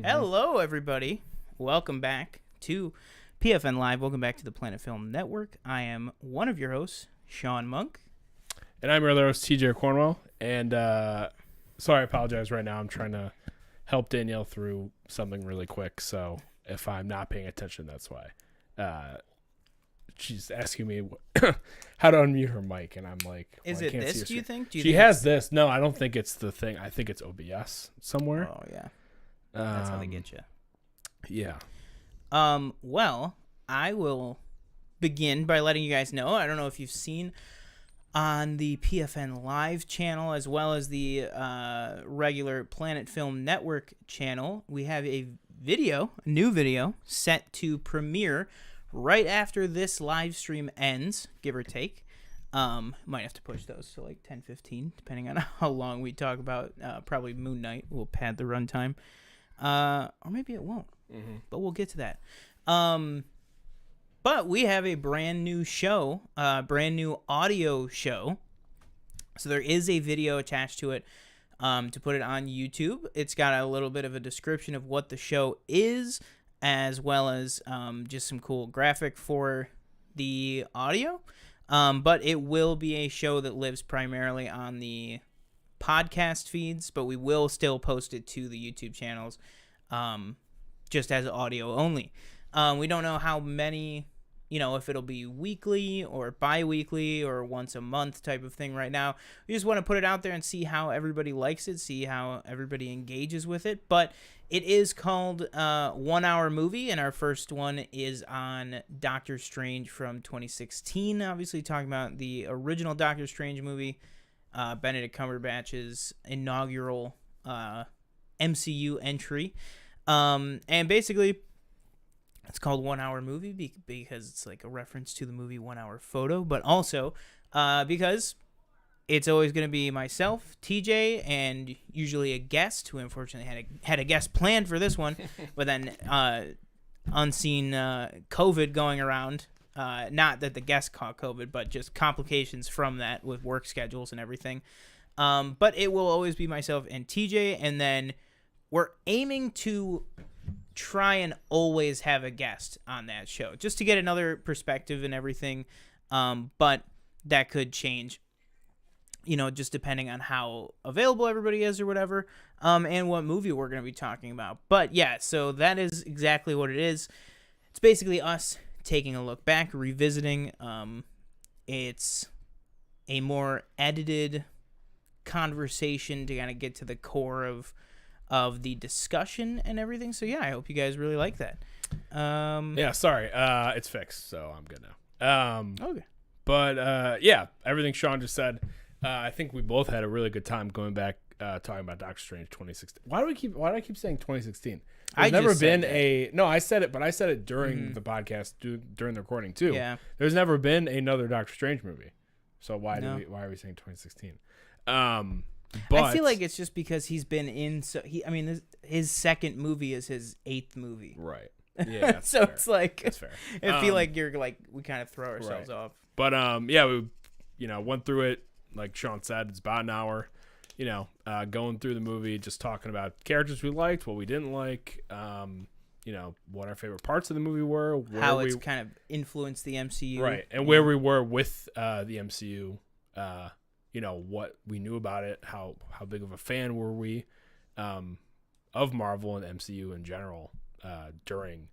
Hello, everybody. Welcome back to PFN Live. Welcome back to the Planet Film Network. I am one of your hosts, Sean Monk. And I'm your other host, TJ Cornwell. And sorry, I apologize right now. I'm trying to help Danielle through something really quick. So if I'm not paying attention, that's why. She's asking me how to unmute her mic. And I'm like, Is it this, do you think? She has this. No, I don't think it's the thing. I think it's OBS somewhere. Oh, yeah. That's how they get you. Yeah. Well, I will begin by letting you guys know. I don't know if you've seen on the PFN Live channel as well as the regular Planet Film Network channel. We have a new video set to premiere right after this live stream ends, give or take. Might have to push those to like 10:15, depending on how long we talk about. Probably Moon Knight will pad the runtime. Or maybe it won't, but we'll get to that. But we have a brand new show, brand new audio show. So there is a video attached to it to put it on YouTube. It's got a little bit of a description of what the show is, as well as just some cool graphic for the audio. But it will be a show that lives primarily on the podcast feeds, but we will still post it to the YouTube channels just as audio only. We don't know how many, if it'll be weekly or bi-weekly or once a month type of thing right now. We just want to put it out there and see how everybody likes it, see how everybody engages with it. But it is called 1 Hour Movie, and our first one is on Doctor Strange from 2016, obviously talking about the original Doctor Strange movie. Benedict Cumberbatch's inaugural MCU entry. And basically, it's called 1 Hour Movie because it's like a reference to the movie 1 Hour Photo, but also because it's always going to be myself, TJ, and usually a guest who unfortunately had a guest planned for this one, but then unseen COVID going around. Not that the guest caught COVID, but just complications from that with work schedules and everything. But it will always be myself and TJ, and then we're aiming to try and always have a guest on that show, just to get another perspective and everything. But that could change, just depending on how available everybody is or whatever, and what movie we're going to be talking about. But yeah, so that is exactly what it is. It's basically us taking a look back, revisiting. It's a more edited conversation to kind of get to the core of the discussion and everything. So yeah, I hope you guys really like that. Yeah, sorry. It's fixed, so I'm good now. Okay. But yeah, everything Sean just said. I think we both had a really good time going back talking about Doctor Strange 2016. Why do I keep saying 2016? There's never been I said it, but I said it during the podcast, during the recording too. Yeah. There's never been another Doctor Strange movie. So why are we saying 2016? But I feel like it's just because he's been in his second movie is his 8th movie. Right. Yeah. That's so fair. it's like that's fair. I feel like we kind of throw ourselves off. But yeah, we went through it like Sean said. It's about an hour. Going through the movie, just talking about characters we liked, what we didn't like, what our favorite parts of the movie were, how it's kind of influenced the MCU, right, and where we were with the MCU, what we knew about it, how big of a fan were we of Marvel and MCU in general during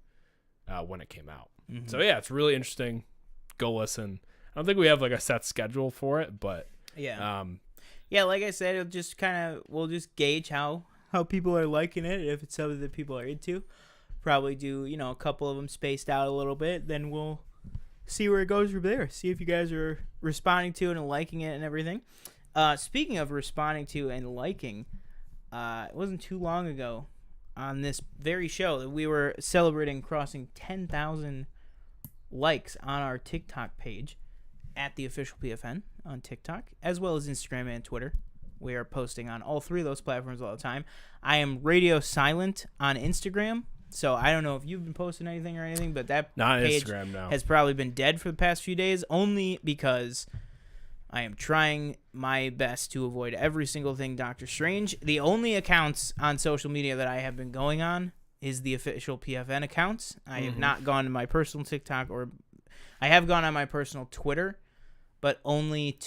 when it came out. Mm-hmm. So yeah, it's really interesting. Go listen. I don't think we have like a set schedule for it, but yeah. Yeah, like I said, it'll just we'll just gauge how people are liking it. If it's something that people are into, probably do, a couple of them spaced out a little bit. Then we'll see where it goes from there. See if you guys are responding to it and liking it and everything. Speaking of responding to and liking, it wasn't too long ago on this very show that we were celebrating crossing 10,000 likes on our TikTok page at the official PFN on TikTok, as well as Instagram and Twitter. We are posting on all three of those platforms all the time. I am radio silent on Instagram, so I don't know if you've been posting anything or anything, but that page Instagram, no. has probably been dead for the past few days, only because I am trying my best to avoid every single thing Doctor Strange. The only accounts on social media that I have been going on is the official PFN account. I have not gone to my personal TikTok, or I have gone on my personal Twitter, but only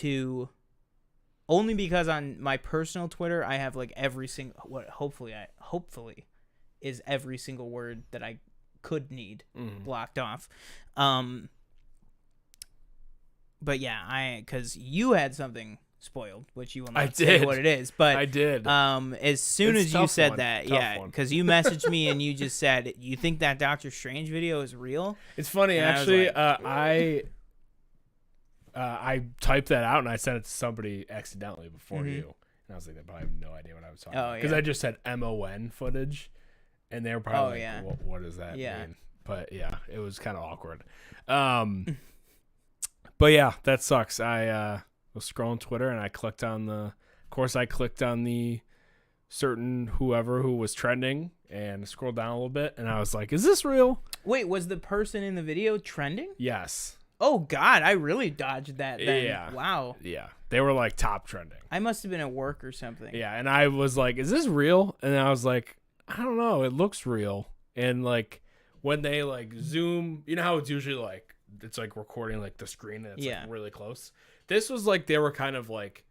because on my personal Twitter I have like every single hopefully is every single word that I could need blocked off. But yeah, because you had something spoiled, which you will not say what it is. But I did. As soon as you said that, Tough because you messaged me and you just said, you think that Doctor Strange video is real? It's funny, and actually. I I typed that out and I sent it to somebody accidentally before you. And I was like, they probably have no idea what I was talking about. Because I just said MON footage. And they were probably what does that mean? But yeah, it was kind of awkward. But yeah, that sucks. I was scrolling Twitter and I clicked on the certain whoever who was trending and scrolled down a little bit. And I was like, is this real? Wait, was the person in the video trending? Yes. Oh, God, I really dodged that then. Yeah. Wow. Yeah. They were like top trending. I must have been at work or something. Yeah. And I was like, is this real? And I was like, I don't know. It looks real. And like when they like zoom, you know how it's usually like, it's like recording like the screen and it's like really close. This was like, they were kind of like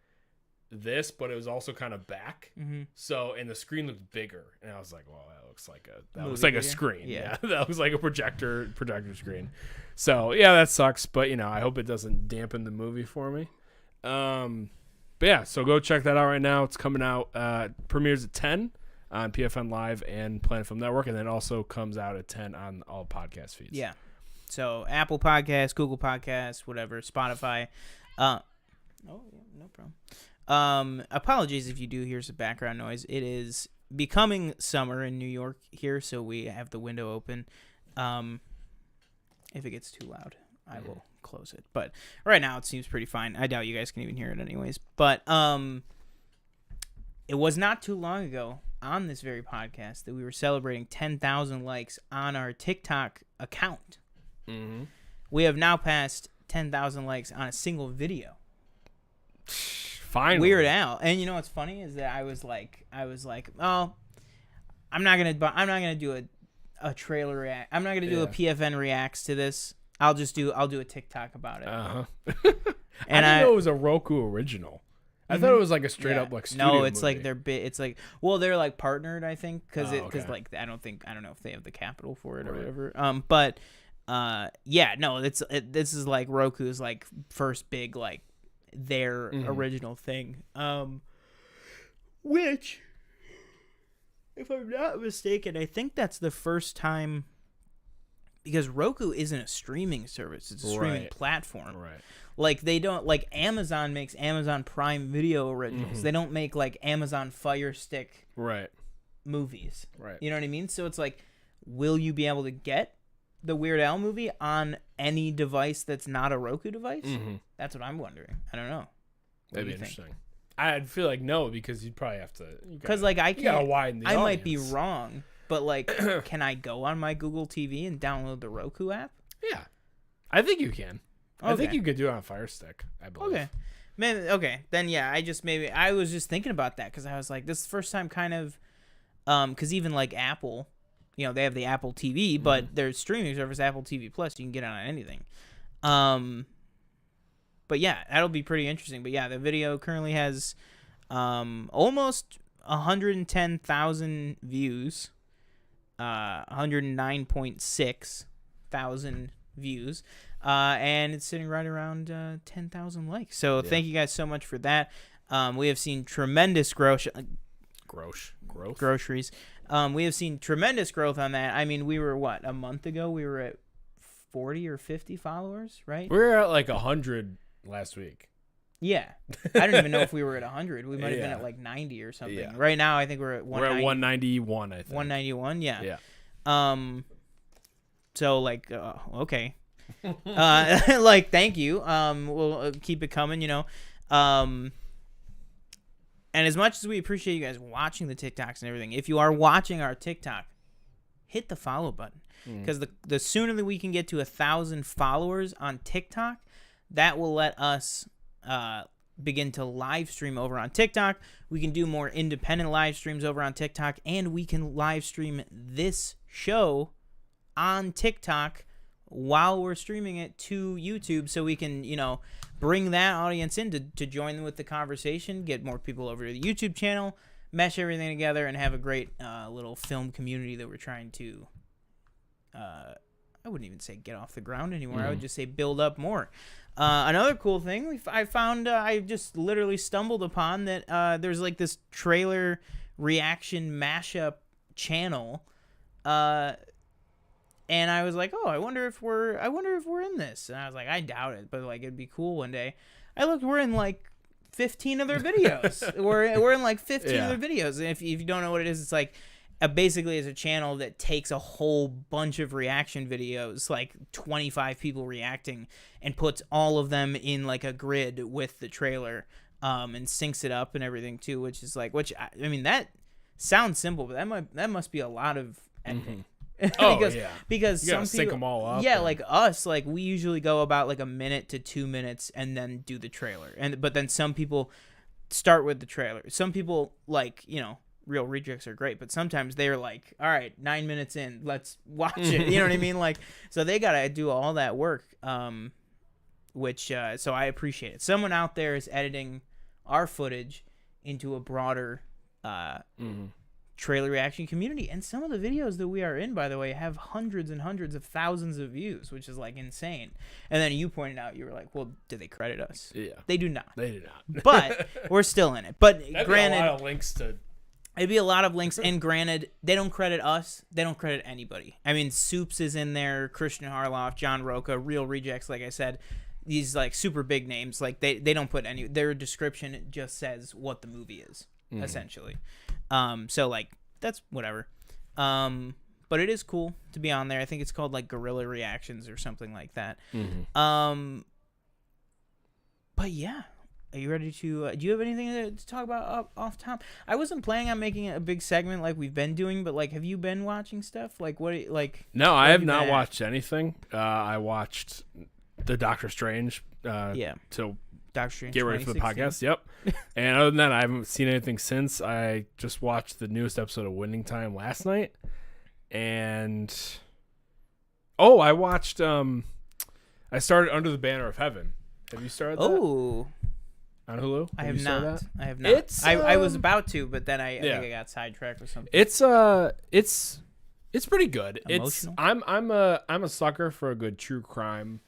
this, but it was also kind of back. So, and the screen looked bigger. And I was like, well, that looks like a screen. Yeah. That was like a projector screen. So yeah, that sucks. But you know, I hope it doesn't dampen the movie for me. But yeah, so go check that out right now. It's coming out, premieres at 10 on PFN Live and Planet Film Network. And then also comes out at 10 on all podcast feeds. Yeah. So Apple Podcasts, Google Podcasts, whatever, Spotify. No problem. Apologies if you do hear some background noise. It is becoming summer in New York here, so we have the window open. If it gets too loud, I will close it. But right now it seems pretty fine. I doubt you guys can even hear it anyways. But it was not too long ago on this very podcast that we were celebrating 10,000 likes on our TikTok account. We have now passed 10,000 likes on a single video. Finally. Weird Al. And you know what's funny is that I was like, oh, I'm not gonna do a trailer react. I'm not gonna do a PFN reacts to this. I'll do a TikTok about it. And I didn't know it was a Roku original. I thought it was like a straight up like studio no, it's movie. like it's like, well, they're like partnered, I think, because like I don't know if they have the capital for it or whatever. But this is like Roku's like first big like their original thing. Which, if I'm not mistaken, I think that's the first time, because Roku isn't a streaming service, it's a streaming platform. Right. Like they don't, like Amazon makes Amazon Prime Video originals. They don't make like Amazon Fire Stick movies. Right. You know what I mean? So it's like, will you be able to get the Weird Al movie on any device that's not a Roku device? That's what I'm wondering. I don't know. That'd be interesting. I'd feel like no, because you'd probably have to. Because like I can't. Widen the I audience. might be wrong, but like, can I go on my Google TV and download the Roku app? Yeah, I think you can. Okay. I think you could do it on Fire Stick, I believe. Okay. Man, okay. Then yeah, I was just thinking about that because I was like, this is the first time kind of, because even like Apple, you know, they have the Apple TV, but their streaming service, Apple TV Plus, you can get it on anything. But yeah, that'll be pretty interesting. But yeah, the video currently has almost 110,000 views, 109.6 thousand views, and it's sitting right around 10,000 likes. So thank you guys so much for that. We have seen tremendous groceries. We have seen tremendous growth on that. I mean, we were a month ago? We were at 40 or 50 followers, right? We were at like 100 last week. Yeah. I don't even know if we were at 100. We might have been at like 90 or something. Yeah. Right now, I think we're at 190. We're at 191, I think. 191, yeah. Yeah. So like, okay. Like, thank you. We'll keep it coming, you know. And as much as we appreciate you guys watching the TikToks and everything, if you are watching our TikTok, hit the follow button. Because the sooner that we can get to 1,000 followers on TikTok, that will let us begin to live stream over on TikTok. We can do more independent live streams over on TikTok, and we can live stream this show on TikTok while we're streaming it to YouTube, so we can, bring that audience in to join them with the conversation, get more people over to the YouTube channel, mesh everything together, and have a great little film community that we're trying to, I wouldn't even say get off the ground anymore. I would just say build up more. Another cool thing I found, I just literally stumbled upon that there's like this trailer reaction mashup channel, and I was like, oh, I wonder if we're in this. And I was like, I doubt it, but like it'd be cool one day. I looked, we're in like 15 of their videos. we're in like 15 of their videos, and if you don't know what it is, it's like basically is a channel that takes a whole bunch of reaction videos, like 25 people reacting, and puts all of them in like a grid with the trailer, and syncs it up and everything too, which I mean, that sounds simple, but that must be a lot of editing. Because you some people sync them all up. Like us, like we usually go about like a minute to 2 minutes and then do the trailer, but then some people start with the trailer. Some people, like, Real Rejects are great, but sometimes they're like, all right, 9 minutes in, let's watch it. You know what I mean? Like, so they gotta do all that work, which so I appreciate it. Someone out there is editing our footage into a broader trailer reaction community, and some of the videos that we are in, by the way, have hundreds and hundreds of thousands of views, which is like insane. And then you pointed out, you were like, well, do they credit us? Yeah, they do not. But we're still in it. But that'd granted, be a lot of links to. It'd be a lot of links, and granted, they don't credit us. They don't credit anybody. I mean, Soups is in there, Christian Harloff, John Roca, Real Rejects, like I said. These like super big names, like they don't put any. Their description, it just says what the movie is, essentially. So like that's whatever. But it is cool to be on there. I think it's called like Guerrilla Reactions or something like that. But yeah. Are you ready to, do you have anything to talk about off top? I wasn't planning on making a big segment like we've been doing, but like, have you been watching stuff? Like No, I have not watched anything. I watched the Doctor Strange. So Doctor Strange get ready for the podcast. Yep. And other than that, I haven't seen anything since. I just watched the newest episode of Winning Time last night. And, I watched, I started Under the Banner of Heaven. Have you started that? Oh. On Hulu? I have not. It's I was about to, but then I think I got sidetracked or something. It's pretty good. Emotional? I'm a sucker for a good true crime,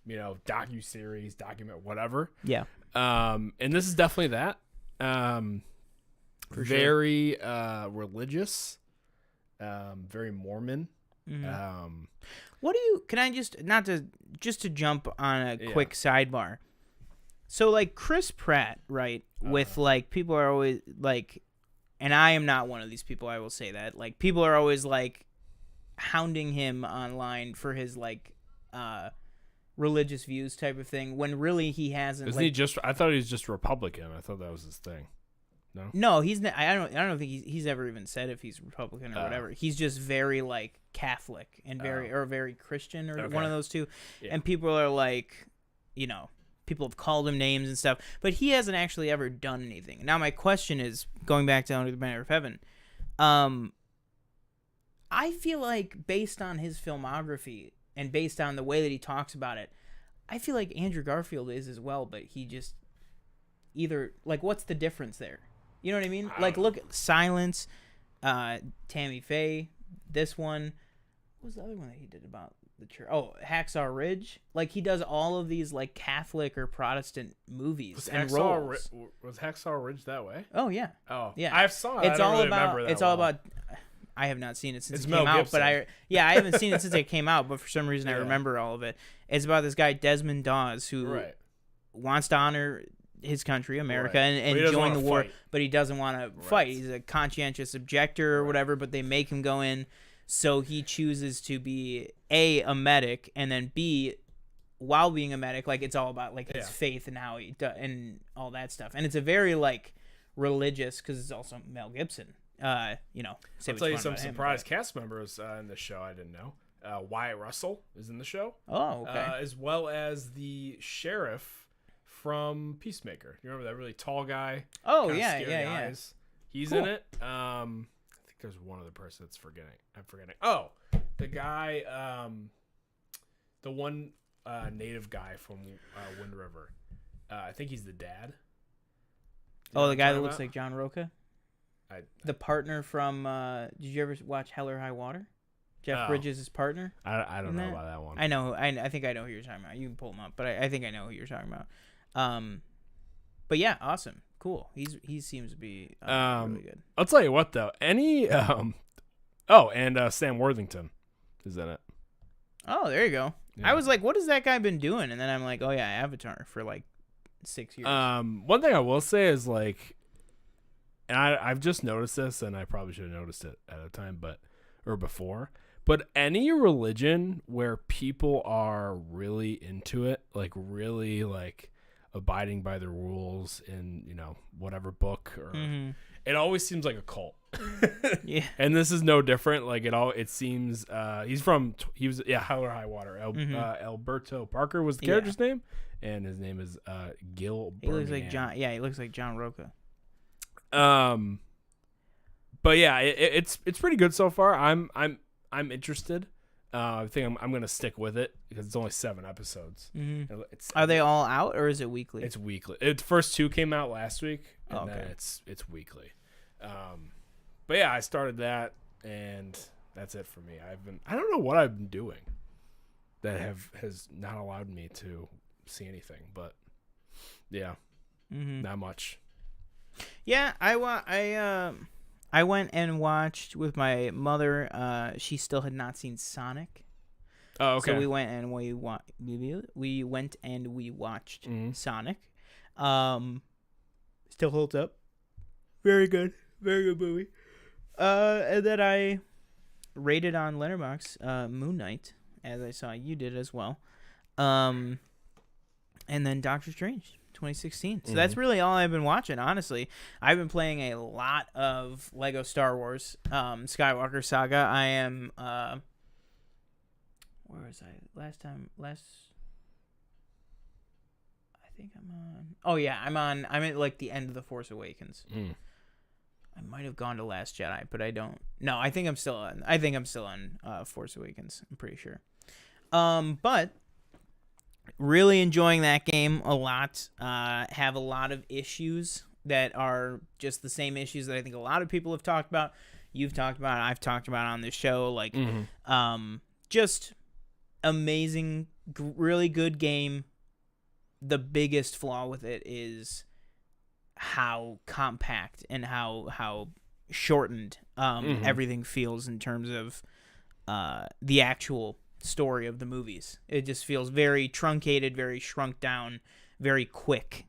docu-series, document, whatever. Yeah. And this is definitely that. For very religious, very Mormon. What do you? Can I just to jump on a quick sidebar? So, like, Chris Pratt, right, with, like, people are always, like, and I am not one of these people, I will say that. Like, people are always, like, hounding him online for his, like, religious views type of thing, when really he hasn't. Isn't he just, I thought he was just Republican. I thought that was his thing. No, he's not. I don't think he's ever even said if he's Republican or whatever. He's just very, like, Catholic and very Christian or one of those two. Yeah. And people are, like, people have called him names and stuff, but he hasn't actually ever done anything. Now, my question is, going back to Under the Banner of Heaven, I feel like based on his filmography and based on the way that he talks about it, I feel like Andrew Garfield is as well, but he just either, like, what's the difference there? You know what I mean? Like, look at Silence, Tammy Faye, this one. What was the other one that he did about the church? Oh, Hacksaw Ridge. Like, he does all of these, like, Catholic or Protestant movies and roles. Was Hacksaw Ridge that way? Oh yeah. Oh yeah. I saw it. It's all about. It's all about. I have not seen it since it came out, but I haven't seen it since it came out. But for some reason, I remember all of it. It's about this guy Desmond Dawes who wants to honor his country, America, and join the war, but he doesn't want to fight. He's a conscientious objector or whatever, but they make him go in. So he chooses to be a medic, and then B, while being a medic, like, it's all about, like, his faith and how he does and all that stuff. And it's a very, like, religious, because it's also Mel Gibson. I'll tell you some surprise cast members in the show I didn't know. Wyatt Russell is in the show. Oh, okay. As well as the sheriff from Peacemaker. You remember that really tall guy? Oh Kinda yeah, scary yeah, yeah. eyes? He's Cool. in it. I think there's one other person that's forgetting. I'm forgetting. Oh, the guy, the one native guy from Wind River. I think he's the dad. You know Oh, what the I'm guy that talking looks about? like John Roca. I The partner from. Did you ever watch Hell or High Water? Jeff Oh. Bridges' partner. I don't in know that? about that one. I know. I think I know who you're talking about. You can pull him up, but I think I know who you're talking about. But yeah, awesome, cool. He seems to be really good. I'll tell you what though. And Sam Worthington is in it. Oh, there you go. Yeah. I was like, what has that guy been doing? And then I'm like, oh yeah, Avatar for like 6 years. One thing I will say is like, and I've just noticed this, and I probably should have noticed it at a time, or before. But any religion where people are really into it, like really like abiding by the rules in whatever book, or it always seems like a cult. Yeah. And this is no different. Like it seems he was Hell or High Water. Alberto Parker was the character's name, and his name is Gil He looks like Birmingham. John. Yeah, he looks like John Roca. But yeah, it's pretty good so far. I'm interested. I think I'm gonna stick with it because it's only 7 episodes. Mm-hmm. It's Are they all out or is it weekly? It's weekly. The first 2 came out last week, and Okay. then it's weekly. But yeah, I started that, and that's it for me. I don't know what I've been doing that has not allowed me to see anything, but yeah, not much. Yeah, I went and watched with my mother. She still had not seen Sonic. Oh, okay. So we went and we watched Sonic. Still holds up. Very good movie. And then I rated on Letterboxd Moon Knight, as I saw you did as well. And then Doctor Strange 2016. So that's really all I've been watching, honestly. I've been playing a lot of Lego Star Wars Skywalker Saga. I am where was I I think I'm on. Oh yeah, I'm at like the end of The Force Awakens. I might have gone to Last Jedi, but I don't. No, I think I'm still on. Force Awakens. I'm pretty sure. But really enjoying that game a lot. Have a lot of issues that are just the same issues that I think a lot of people have talked about. You've talked about. I've talked about on this show. Like, just amazing, really good game. The biggest flaw with it is how compact and how shortened everything feels in terms of the actual story of the movies. It just feels very truncated, very shrunk down, very quick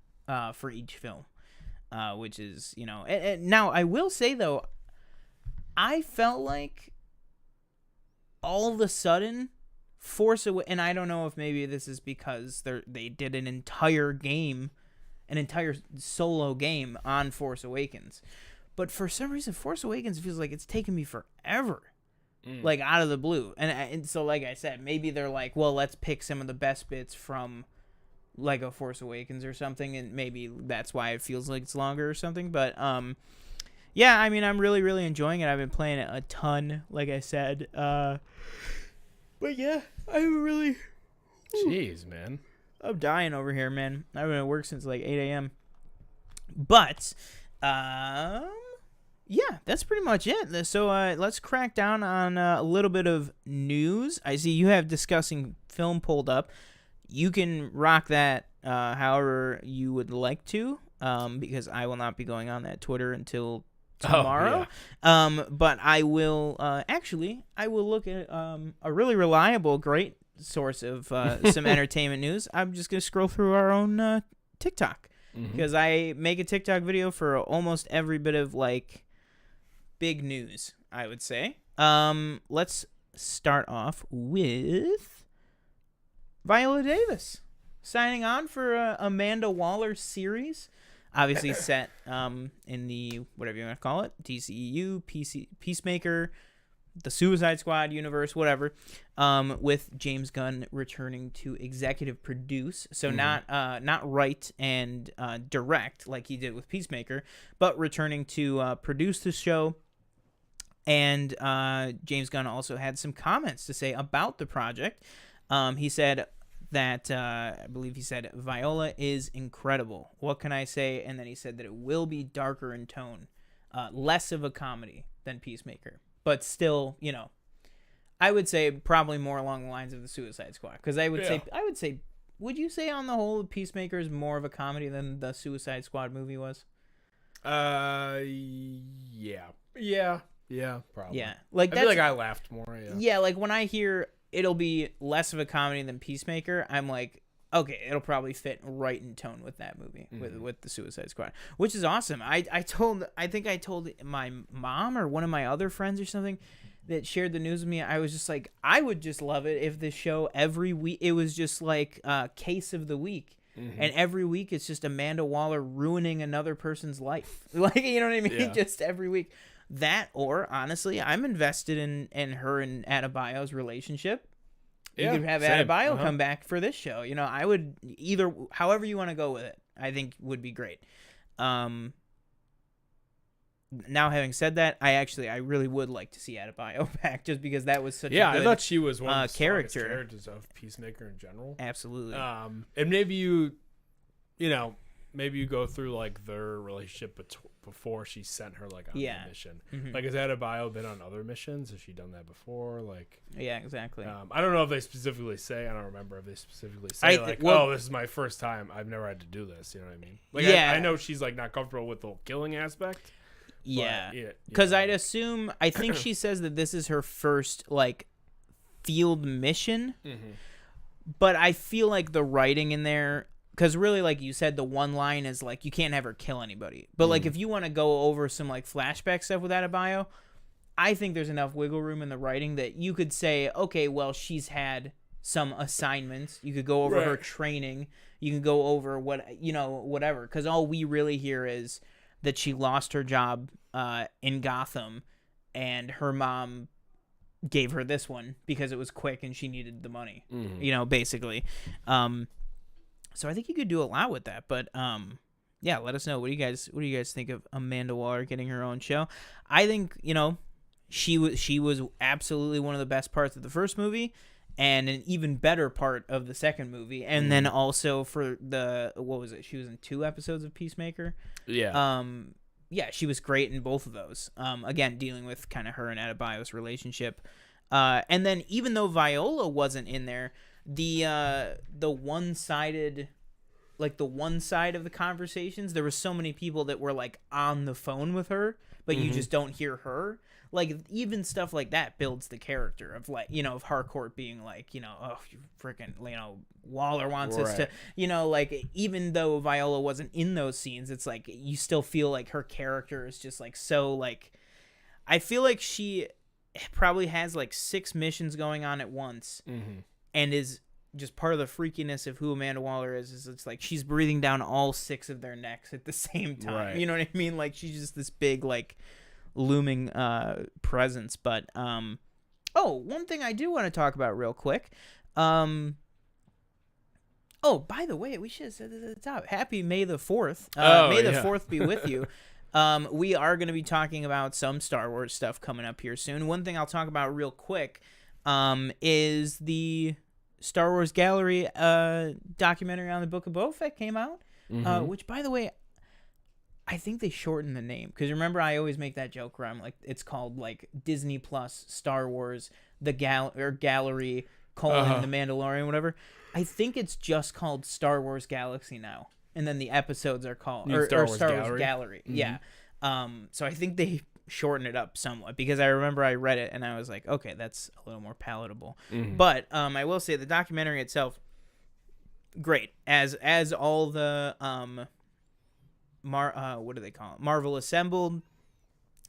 for each film, which is, and now I will say though, I felt like all of a sudden Force Awakens, and I don't know if maybe this is because they did an entire solo game on Force Awakens, but for some reason Force Awakens feels like it's taken me forever, like out of the blue, and so like I said, maybe they're like, well, let's pick some of the best bits from Lego Force Awakens or something, and maybe that's why it feels like it's longer or something, but yeah, I mean, I'm really, really enjoying it. I've been playing it a ton, like I said. But yeah, I'm really... Jeez, man. I'm dying over here, man. I've been at work since like 8 a.m. But, yeah, that's pretty much it. So let's crack down on a little bit of news. I see you have discussing film pulled up. You can rock that however you would like to, because I will not be going on that Twitter until tomorrow. But I will I will look at a really reliable, great source of some entertainment news. I'm just gonna scroll through our own TikTok, because I make a TikTok video for almost every bit of like big news, I would say. Let's start off with Viola Davis signing on for Amanda Waller series. Obviously set in the, whatever you want to call it, DCEU, Peacemaker, the Suicide Squad universe, whatever, with James Gunn returning to executive produce. So not write and direct like he did with Peacemaker, but returning to produce the show. And James Gunn also had some comments to say about the project. He said that, I believe he said, Viola is incredible. What can I say? And then he said that it will be darker in tone, less of a comedy than Peacemaker, but still, I would say probably more along the lines of the Suicide Squad. Because I would say, would you say on the whole Peacemaker is more of a comedy than the Suicide Squad movie was? Yeah, probably. Yeah, like I feel like I laughed more. Yeah, like when I hear it'll be less of a comedy than Peacemaker, I'm like, okay, it'll probably fit right in tone with that movie, with the Suicide Squad, which is awesome. I think I told my mom or one of my other friends or something that shared the news with me. I was just like, I would just love it if this show every week it was just like case of the week. And every week it's just Amanda Waller ruining another person's life. Like, you know what I mean? Yeah. Just every week. That, or honestly, I'm invested in her and Adebayo's relationship. You could have Adebayo come back for this show. I would either, however you want to go with it, I think would be great. Now, having said that, I really would like to see Adebayo back, just because that was such a good I thought she was one of the characters of Peacemaker in general. Absolutely. And maybe you go through like their relationship before she sent her like on a mission. Like, has Adebayo been on other missions? Has she done that before? Like, yeah, exactly. I don't know if they specifically say. I don't remember if they specifically say this is my first time. I've never had to do this. You know what I mean? Like, I know she's like not comfortable with the killing aspect. Yeah, because I think she says that this is her first like field mission, but I feel like the writing in there, because really, like you said, the one line is like you can't have her kill anybody, but like if you want to go over some like flashback stuff with Adebayo, I think there's enough wiggle room in the writing that you could say, okay, well, she's had some assignments. You could go over her training. You can go over whatever, because all we really hear is that she lost her job in Gotham, and her mom gave her this one because it was quick and she needed the money. Basically. So I think you could do a lot with that. But let us know. What do you guys think of Amanda Waller getting her own show? I think she was absolutely one of the best parts of the first movie, and an even better part of the second movie. And then also for what was it? She was in 2 episodes of Peacemaker. Yeah. She was great in both of those. Again, dealing with kind of her and Adebayo's relationship. And then even though Viola wasn't in there, the one-sided, like the one side of the conversations, there were so many people that were like on the phone with her, but you just don't hear her. Like, even stuff like that builds the character of, like, of Harcourt being like, oh, you freaking, Waller wants us to, like, even though Viola wasn't in those scenes, it's like, you still feel like her character is just, like, so, like, I feel like she probably has, like, 6 missions going on at once, and is just part of the freakiness of who Amanda Waller is it's like, she's breathing down all 6 of their necks at the same time. Right. You know what I mean? Like, she's just this big, like, looming presence. But one thing I do want to talk about real quick, by the way, we should have said this at the top. Happy May the 4th. May the 4th be with you. We are going to be talking about some Star Wars stuff coming up here soon. One thing I'll talk about real quick is the Star Wars Gallery documentary on the Book of Boba Fett came out, which, by the way, I think they shortened the name, because remember, I always make that joke where I'm like, it's called like Disney Plus Star Wars the Gallery : The Mandalorian, whatever. I think it's just called Star Wars Galaxy now, and then the episodes are called Star Wars Gallery. Yeah. So I think they shortened it up somewhat, because I remember I read it and I was like, okay, that's a little more palatable. But I will say the documentary itself, great, as all the what do they call it? Marvel Assembled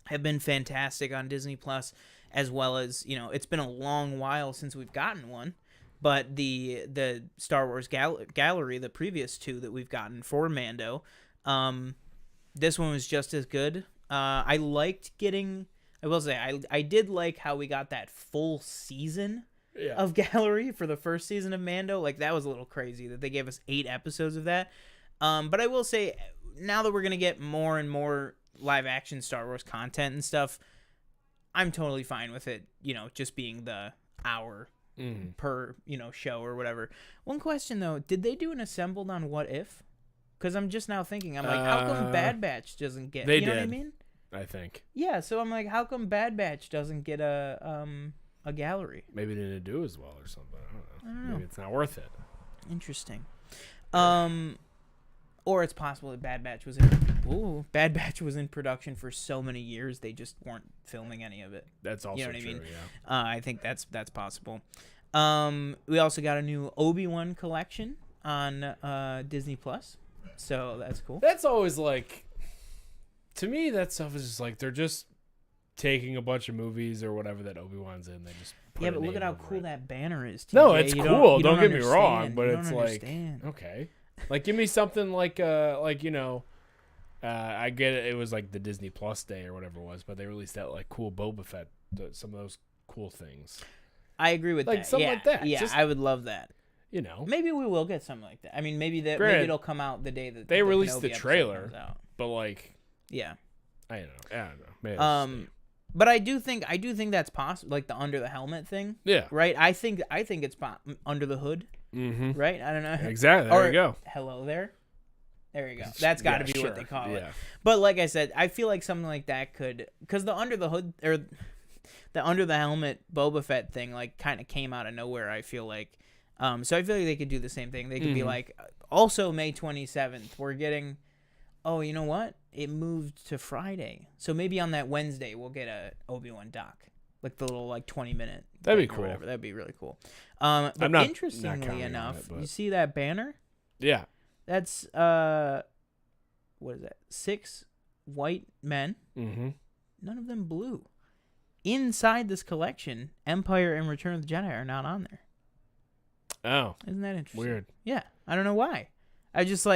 have been fantastic on Disney Plus, as well as, it's been a long while since we've gotten one, but the Star Wars Gallery, the previous 2 that we've gotten for Mando, this one was just as good. I liked getting I will say I did like how we got that full season Yeah. of Gallery for the first season of Mando. Like, that was a little crazy that they gave us 8 episodes of that. But I will say, now that we're gonna get more and more live action Star Wars content and stuff, I'm totally fine with it. You know, just being the hour per show or whatever. One question though, did they do an assembled on What If? Because I'm just now thinking, I'm like, how come Bad Batch doesn't get? They you know what I did. mean? I think Yeah. So I'm like, how come Bad Batch doesn't get a gallery? maybe they didn't do as well or something. I don't know. Maybe it's not worth it. Interesting. Or it's possible that Bad Batch was in production for so many years they just weren't filming any of it. That's also what I true. mean? Yeah. I think that's possible. We also got a new Obi-Wan collection on Disney Plus, so that's cool. That's always like, to me, that stuff is just like they're just taking a bunch of movies or whatever that Obi-Wan's in. They just put Yeah, a but look name at how over cool it. that banner is. TJ. No, it's You cool. you Don't get me wrong, understand. but You it's don't like understand. okay, like give me something like I get it. It was like the Disney Plus day or whatever it was, but they released that like cool Boba Fett, some of those cool things. I agree with Like that. something Yeah, like that. Yeah, Just- I would love that. You know, Maybe we will get something like that. I mean, maybe Granted, it'll come out the day that they the released Kenobi the episode trailer. comes out. but like Yeah. I don't know. Maybe it's But I do think that's possible, like the under the helmet thing, yeah. right? I think it's under the hood, Mm-hmm. right? I don't know. Exactly. There Or you go. Hello there. There you go. That's got to be what they call it. Yeah. But like I said, I feel like something like that could, because the under the hood or the under the helmet Boba Fett thing, like, kind of came out of nowhere. I feel like, so I feel like they could do the same thing. They could be like, also May 27th, we're getting. Oh, you know what? It moved to Friday, so maybe on that Wednesday we'll get a Obi-Wan doc, like the little 20-minute. That'd be thing or cool. whatever. That'd be really cool. But I'm not interestingly counting on enough, it, but- you see that banner? Yeah. That's what is that? 6 white men, Mm-hmm. none of them blue. Inside this collection, Empire and Return of the Jedi are not on there. Oh, Isn't that interesting? weird. Yeah, I don't know why. I just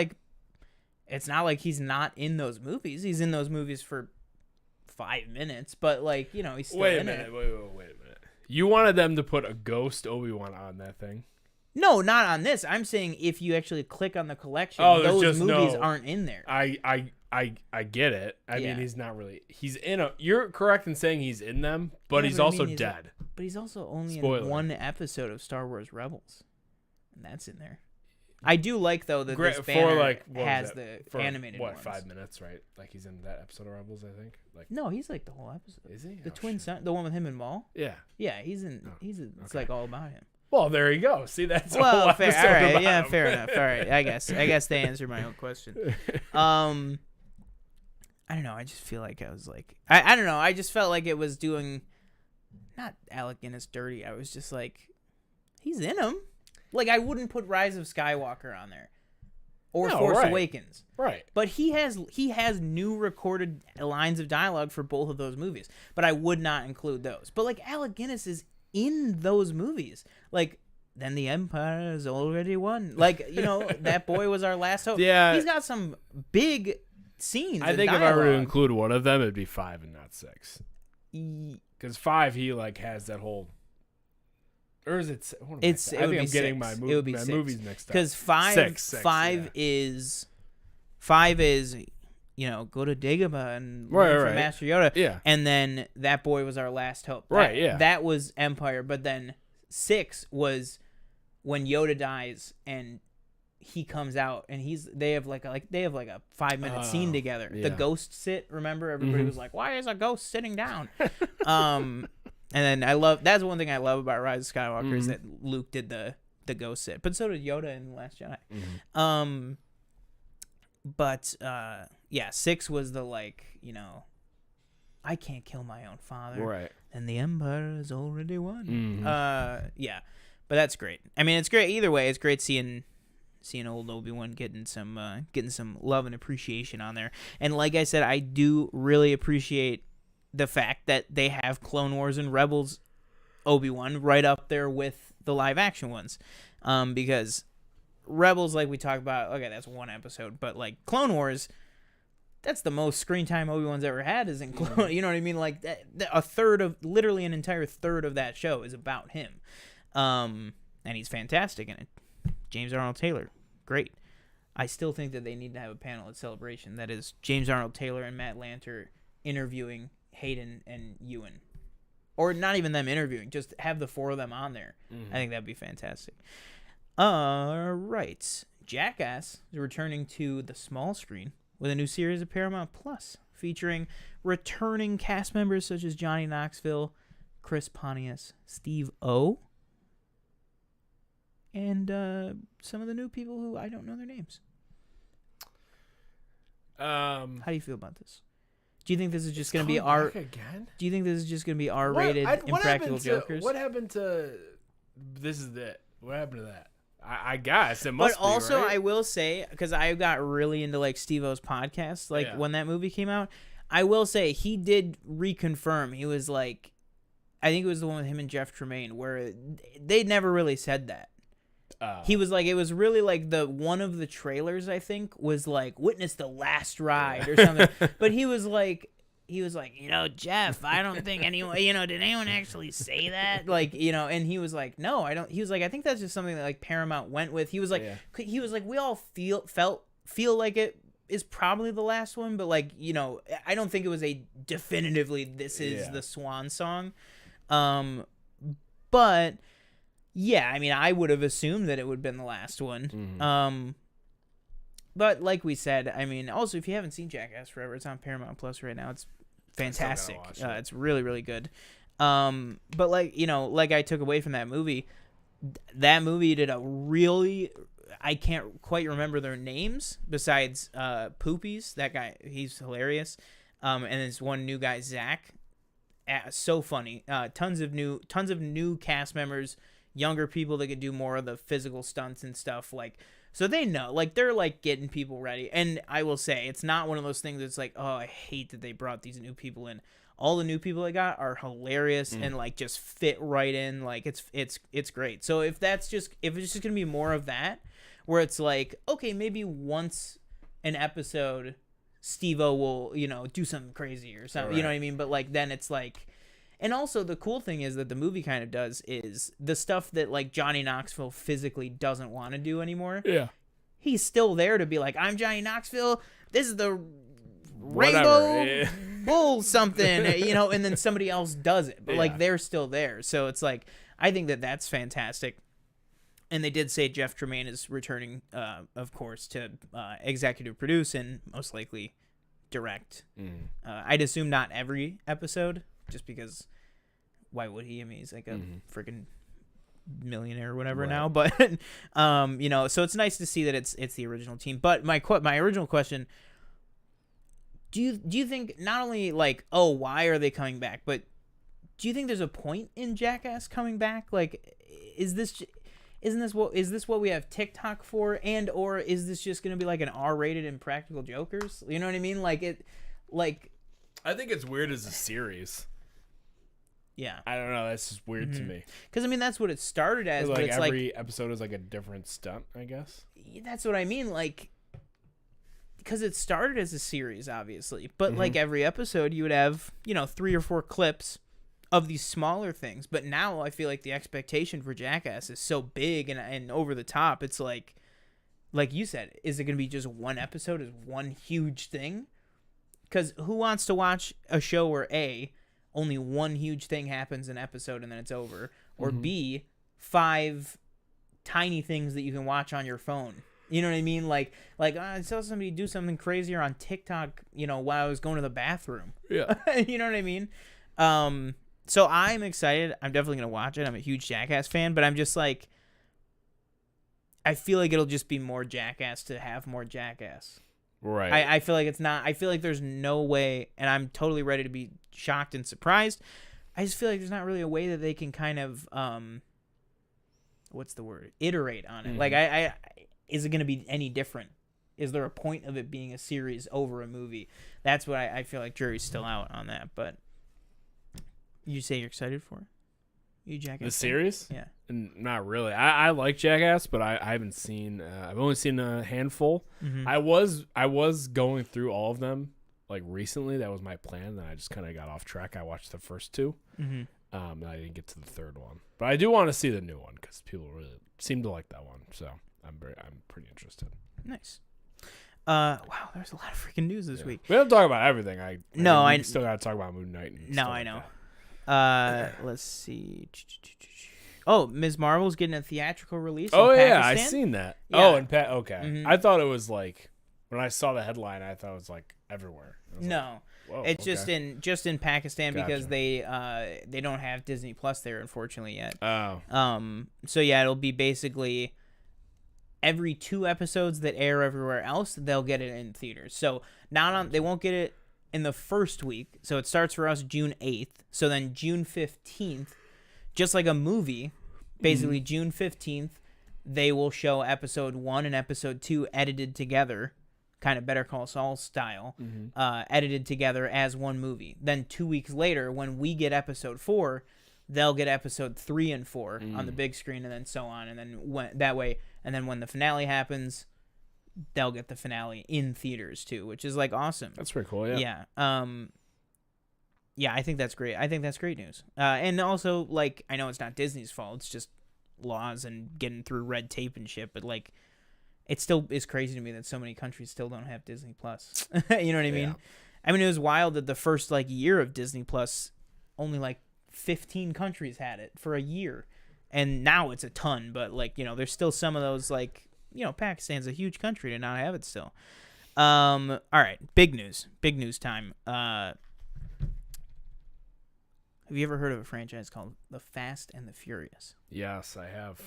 it's not like he's not in those movies. He's in those movies for 5 minutes, but he's still Wait a in minute. it. Wait a minute. You wanted them to put a ghost Obi-Wan on that thing? No, not on this. I'm saying if you actually click on the collection, Oh, there's those just movies no- aren't in there. I get it. I Yeah. mean, he's not really. He's in a. You're correct in saying he's in them, but Yeah, he's but I also mean, dead. But he's also only Spoiler. in one episode of Star Wars Rebels, and that's in there. I do like though that this banner what was has that? the For, animated what, ones. 5 minutes, right? Like he's in that episode of Rebels, I think. Like, No, he's like the whole episode. is he? The Oh, twin shit. son, the one with him and Maul. Yeah. Yeah, he's in. Oh, It's okay. like all about him. Well, there you go. See, that's a Well, whole fair. episode All right. about Yeah, him. fair enough. All right. I guess they answered my own question. I don't know. I just feel like I was like, I don't know. I just felt like it was doing, not Alec Guinness dirty. I was just like, he's in them. Like, I wouldn't put Rise of Skywalker on there, or No, Force right. Awakens. Right. But he has new recorded lines of dialogue for both of those movies. But I would not include those. But like, Alec Guinness is in those movies. Like, then the Empire has already won. Like, that boy was our last hope. Yeah. He's got some big scenes. I and think if I were to dialogue. include one of them, it'd be 5 and not 6. Y- Because 5, he like has that whole. Or is it? What am I It's saying? it I would think be I'm getting six. my, It would be my six. movies mixed up. Because five is go to Dagobah and learn from right. Master Yoda. Yeah. And then that boy was our last hope. Right, yeah. That was Empire, but then 6 was when Yoda dies and he comes out and they have like a 5-minute scene together. yeah. The ghost sit, remember? Everybody Mhm. was like, "Why is a ghost sitting down?" And then that's one thing I love about Rise of Skywalker is that Luke did the ghost sit, but so did Yoda in The Last Jedi. But 6 was the I can't kill my own father, Right. and the Empire has already won. Mhm. But that's great. I mean, it's great either way. It's great seeing old Obi-Wan getting some love and appreciation on there. And like I said, I do really appreciate the fact that they have Clone Wars and Rebels Obi-Wan right up there with the live action ones, because Rebels, like we talked about, okay, that's one episode, but like Clone Wars, that's the most screen time Obi-Wan's ever had, is included. You know what I mean? Like a third of, literally an entire third of that show is about him. And he's fantastic in it. James Arnold Taylor, great. I still think that they need to have a panel at Celebration that is James Arnold Taylor and Matt Lanter interviewing Hayden and Ewan. Or not even them interviewing, just have the four of them on there. I think that'd be fantastic. All right. Jackass is returning to the small screen with a new series of Paramount Plus featuring returning cast members such as Johnny Knoxville, Chris Pontius, Steve O, and some of the new people who I don't know their names. How do you feel about this? Do you think this is just going to be R? Again? Do you think this is just going to be R-rated Impractical Jokers? What happened to? This is it. What happened to that? I guess it must. But also, right? I will say, because I got really into like Steve-O's podcast, like when that movie came out, I will say he did reconfirm. He was like, I think it was the one with him and Jeff Tremaine, where they never really said that. He was like, it was really like the one of the trailers, I think, was like witness the last ride or something. But he was like, Jeff, I don't think anyone, did anyone actually say that? Like, and he was like, no, I don't. He was like, I think that's just something that like Paramount went with. He was like, we all feel like it is probably the last one, but like, I don't think it was a definitively this is the swan song. But yeah, I mean, I would have assumed that it would have been the last one. But like we said, I mean, also if you haven't seen Jackass Forever, it's on Paramount Plus right now. It's fantastic. It's really, really good. But like I took away from that movie did a really, I can't quite remember their names besides Poopies. That guy, he's hilarious. And there's one new guy, Zach. So funny. Tons of new cast members, younger people that could do more of the physical stunts and stuff. Like, so they know, like, they're like getting people ready. And I will say, it's not one of those things that's like, oh, I hate that they brought these new people in. All the new people they got are hilarious and like just fit right in. Like it's great. So if it's just gonna be more of that, where it's like, okay, maybe once an episode, Steve-O will, do something crazy or something. Right. You know what I mean? But like then it's like, and also the cool thing is that the movie kind of does is the stuff that like Johnny Knoxville physically doesn't want to do anymore. Yeah. He's still there to be like, I'm Johnny Knoxville. This is the Rainbow Bull something, and then somebody else does it. But like they're still there. So it's like, I think that that's fantastic. And they did say Jeff Tremaine is returning, of course, to executive produce and most likely direct. I'd assume not every episode, just because why would he? I mean, he's like a freaking millionaire or whatever now. But so it's nice to see that it's the original team. But my original question: do you think not only like, oh, why are they coming back, but do you think there's a point in Jackass coming back? Like, is this what we have TikTok for, and or is this just gonna be like an R-rated Impractical Jokers? You know what I mean? Like it, like. I think it's weird as a series. Yeah. I don't know. That's just weird to me. Because, I mean, that's what it started as. Like, but it's every episode is like a different stunt, I guess. That's what I mean. Like, because it started as a series, obviously. But, like, every episode, you would have, 3 or 4 clips of these smaller things. But now I feel like the expectation for Jackass is so big and over the top. It's like you said, is it going to be just one episode as one huge thing? Because who wants to watch a show where A, only one huge thing happens in an episode and then it's over, or B, 5 tiny things that you can watch on your phone? You know what I mean? Like I saw somebody do something crazier on TikTok, while I was going to the bathroom. Yeah. You know what I mean? So I'm excited. I'm definitely going to watch it. I'm a huge Jackass fan, but I'm just like, I feel like it'll just be more Jackass to have more Jackass. Right. I feel like it's not. I feel like there's no way, and I'm totally ready to be shocked and surprised. I just feel like there's not really a way that they can kind of, what's the word? Iterate on it. Like, is it going to be any different? Is there a point of it being a series over a movie? That's what I feel like jury's still out on that. But you say you're excited for it? You Jackass? The series? Yeah. Not really. I like Jackass, but I haven't seen. I've only seen a handful. I was going through all of them like recently. That was my plan. Then I just kind of got off track. I watched the first two. Mm-hmm. And I didn't get to the third one, but I do want to see the new one because people really seem to like that one. So I'm pretty interested. Nice. Wow, there's a lot of freaking news this week. We don't talk about everything. I still got to talk about Moon Knight. And no, I know. Let's see. Oh, Ms. Marvel's getting a theatrical release. Oh in yeah, Pakistan? I seen that. Yeah. Oh, and okay. Mhm. I thought it was like when I saw the headline, I thought it was like everywhere. No, Whoa, it's okay. just in Pakistan because Gotcha. they don't have Disney Plus there unfortunately yet. Oh, So yeah, it'll be basically every 2 episodes that air everywhere else, they'll get it in theaters. So they won't get it in the first week. So it starts for us June 8th. So then June 15th, just like a movie, basically June 15th, they will show episode 1 and episode 2 edited together, kind of Better Call Saul style, edited together as one movie. Then 2 weeks later, when we get episode 4, they'll get episode 3 and 4 on the big screen, and then so on, and then when the finale happens, they'll get the finale in theaters too, which is like awesome. that's pretty cool. Yeah. Yeah. Yeah, I think that's great. I think that's great news. And also, like, I know it's not Disney's fault. It's just laws and getting through red tape and shit. But like, it still is crazy to me that so many countries still don't have Disney Plus. You know what I mean? Yeah. I mean, it was wild that the first like year of Disney Plus, only like 15 countries had it for a year, and now it's a ton. But like, you know, there's still some of those, like, you know, Pakistan's a huge country to not have it still. All right, big news time. Have you ever heard of a franchise called The Fast and the Furious? Yes, I have.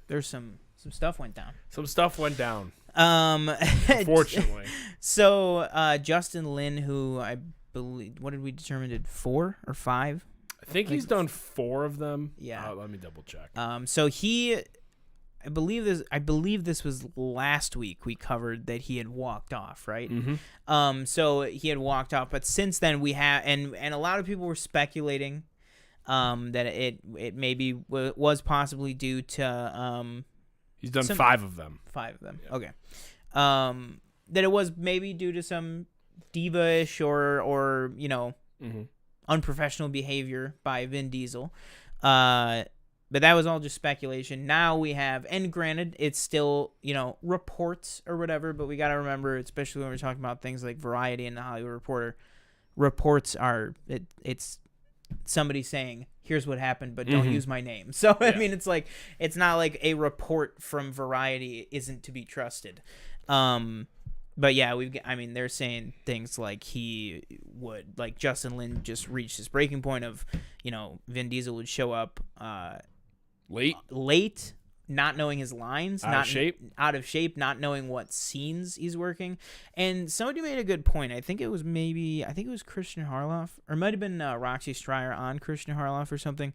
There's some stuff went down. Some stuff went down. Unfortunately. So Justin Lin, who I believe, what did we determine, did 4 or 5? I think he's done 4 of them. Yeah. Let me double check. So I believe this was last week we covered that he had walked off, right? Mm-hmm. So he had walked off, but since then we have, and a lot of people were speculating that it maybe was possibly due to He's done 5 of them. 5 of them. Yeah. Okay. That it was maybe due to some diva-ish or you know, unprofessional behavior by Vin Diesel. But that was all just speculation. Now we have, and granted, it's still, you know, reports or whatever, but we got to remember, especially when we're talking about things like Variety and the Hollywood Reporter, reports are, it's somebody saying, here's what happened, but don't use my name. So, I mean, it's like, it's not like a report from Variety isn't to be trusted. But yeah, they're saying things like Justin Lin just reached his breaking point of, you know, Vin Diesel would show up, late, not knowing his lines, out of shape, not knowing what scenes he's working. And somebody made a good point. I think it was Christian Harloff, or it might have been Roxy Stryer on Christian Harloff or something.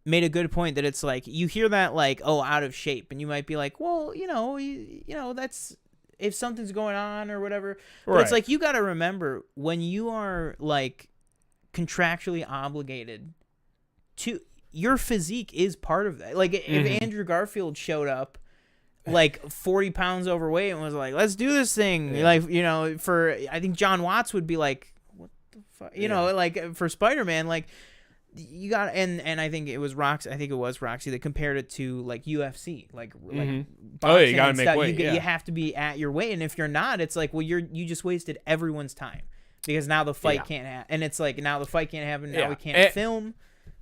Made a good point that it's like, you hear that like, oh, out of shape, and you might be like, well, you know, that's if something's going on or whatever. But it's like, you got to remember, when you are like contractually obligated to, your physique is part of that. Like, if Andrew Garfield showed up like 40 pounds overweight and was like, let's do this thing, like, you know, I think John Watts would be like, what the fuck, you know, like for Spider-Man, like, you got, and I think it was Roxy that compared it to like UFC, like boxing. Oh, yeah, you gotta make weight. You have to be at your weight, and if you're not, it's like, well, you just wasted everyone's time, because now the fight can't happen, and it's like, now the fight can't happen, now we can't film.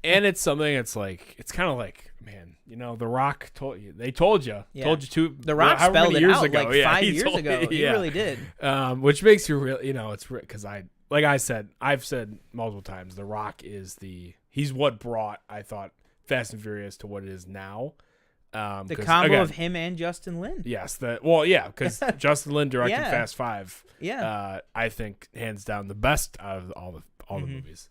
And it's something, it's like, it's kind of like, man, you know, The Rock told you too. The Rock spelled it out ago. Like 5 years ago. He really did. Which makes you real, you know, it's because I've said multiple times, The Rock he's what brought, I thought, Fast and Furious to what it is now. The combo of him and Justin Lin. Yes, because Justin Lin directed Fast 5. Yeah. I think hands down the best out of all the movies.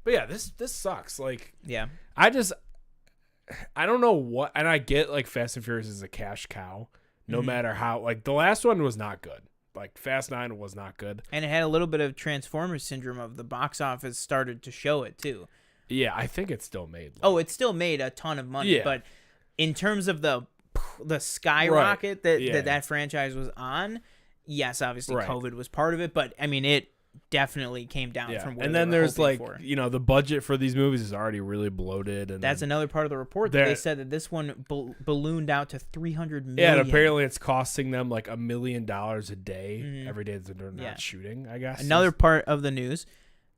But yeah, this sucks. Like, yeah, I don't know what, and I get like Fast and Furious is a cash cow, no matter how, like the last one was not good. Like Fast 9 was not good. And it had a little bit of Transformers syndrome of the box office started to show it too. Yeah, I think it still made. It still made a ton of money. Yeah. But in terms of the the skyrocket that, Yeah. that franchise was on. Yes, obviously Right. COVID was part of it, but I mean it definitely came down from where and they then were there's hoping like for. the budget for these movies is already really bloated, and That's then, another part of the report that they said that this one ballooned out to $300 million. yeah, and apparently it's costing them like $1 million a day every day that they're not Yeah. shooting, I guess. Another part of the news,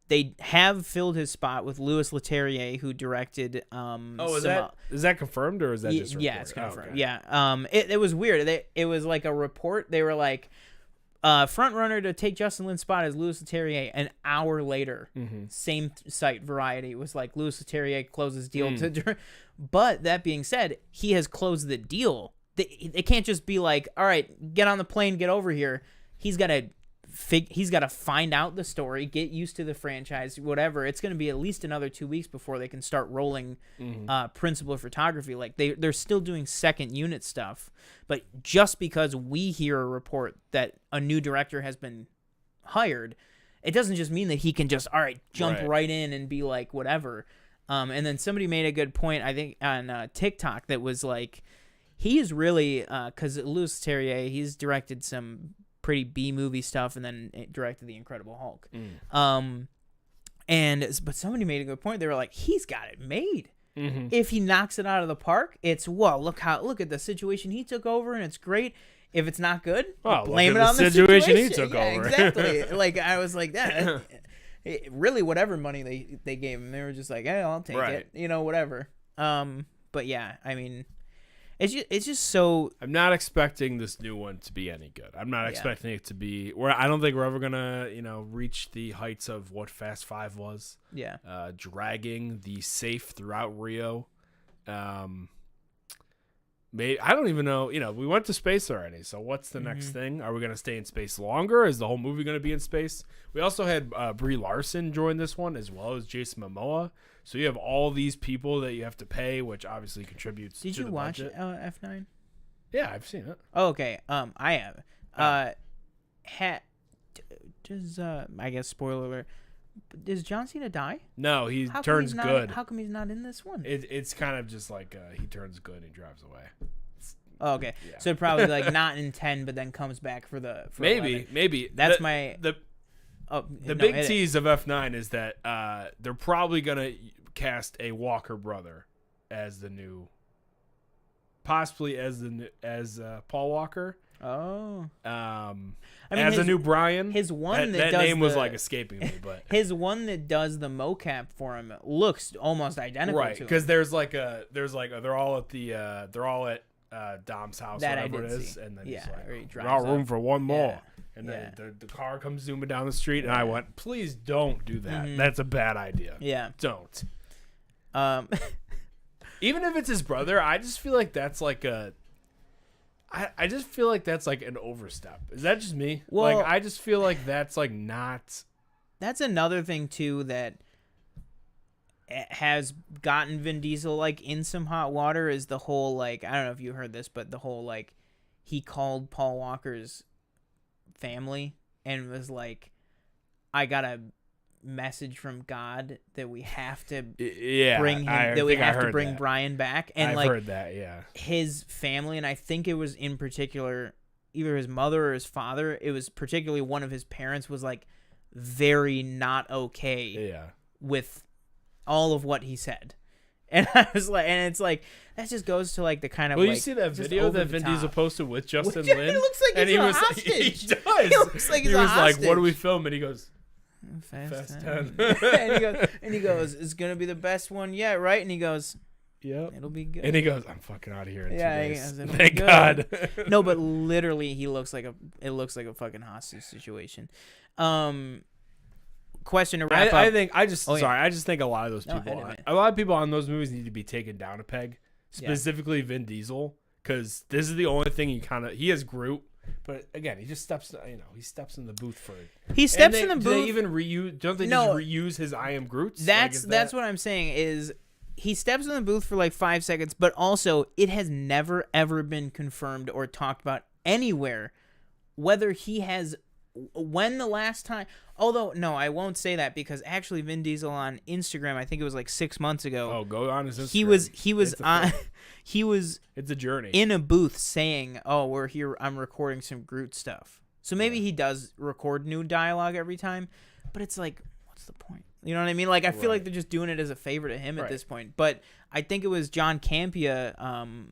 they have filled his spot with Louis Leterrier, who directed. is that confirmed or is that just yeah, it's confirmed. okay. Yeah, it was weird. It was like a report. They were like, front runner to take Justin Lin's spot is Louis Leterrier. An hour later, same site, Variety, was like Louis Leterrier closes deal. But that being said, he has closed the deal. They can't just be like, all right, get on the plane, get over here. He's got to find out the story, get used to the franchise, whatever. It's going to be at least another 2 weeks before they can start rolling principal photography. Like they're still doing second unit stuff, but just because we hear a report that a new director has been hired, it doesn't just mean that he can just jump right in and be like whatever. And then somebody made a good point, I think on TikTok, that was like, he is really because Louis Leterrier, he's directed some pretty B movie stuff, and then it directed The Incredible Hulk. But somebody made a good point. They were like, he's got it made. If he knocks it out of the park, it's look at the situation he took over, and it's great. If it's not good, blame it on the situation he took over. Exactly. Like I was like that. Really, whatever money they gave him, they were just like, hey, I'll take it. Whatever. But yeah, I mean, it's just so. I'm not expecting this new one to be any good. I'm not expecting it to be. I don't think we're ever gonna, reach the heights of what Fast 5 was. Yeah. Dragging the safe throughout Rio. Maybe I don't even know. We went to space already. So what's the next thing? Are we gonna stay in space longer? Is the whole movie gonna be in space? We also had Brie Larson join this one, as well as Jason Momoa. So you have all these people that you have to pay, which obviously contributes. Did to you the watch budget. F9? Yeah, I've seen it. Oh, okay. I have. Does I guess spoiler alert? Does John Cena die? No, he turns good. How come he's not in this one? It's kind of just like he turns good and he drives away. Oh, okay. Yeah. So probably like not in 10, but then comes back for 11. Maybe That's the the big tease of F9 is that they're probably gonna cast a Walker brother as the new, possibly as Paul Walker. Oh. I mean, as a new Brian. His one that does name was like escaping me, but his one that does the mocap for him looks almost identical right, to him. because they're all at Dom's house, That whatever it I did is, see. and then Yeah, or he he's like, drives got room up. for one more. Yeah. And then the car comes zooming down the street, and I went, please don't do that. That's a bad idea. Yeah. Don't. Even if it's his brother, I just feel like that's like I just feel like that's like an overstep. Is that just me? Well, like I just feel like that's like not. That's another thing too that has gotten Vin Diesel like in some hot water is the whole like, I don't know if you heard this, but the whole like he called Paul Walker's family and was like, I got a message from God that we have to bring him, that we have to bring Brian back. And I've heard that, yeah. His family, and I think it was in particular either his mother or his father, it was particularly one of his parents was like very not okay with all of what he said. And I was like, and it's like, that just goes to like the kind of well, like, you see that video that Vin Diesel posted with Justin Lin? He looks like he's a hostage. He does. He looks like he's he a was hostage. like, what do we film? And he goes, Fast 10. and he goes, it's going to be the best one yet, right? And he goes, yep. It'll be good. And he goes, I'm fucking out of here in 2 days. He goes, Thank God. No, but literally it looks like a fucking hostage situation. Question to wrap up. I just think a lot of those a lot of people on those movies need to be taken down a peg. Specifically Vin Diesel, because this is the only thing he has Groot, but again, he just steps in the booth for it. He steps in the do booth. They even reuse? Don't they just reuse his I am Groot? That's what I'm saying is he steps in the booth for like 5 seconds, but also it has never ever been confirmed or talked about anywhere whether he has when the last time, although no, I won't say that, because actually Vin Diesel on Instagram, I think it was like 6 months ago. Oh, go on his Instagram. He was on he was It's a journey. in a booth saying, "Oh, we're here. I'm recording some Groot stuff." So maybe he does record new dialogue every time, but it's like, what's the point? You know what I mean? Like, I feel like they're just doing it as a favor to him at this point. But I think it was John Campea.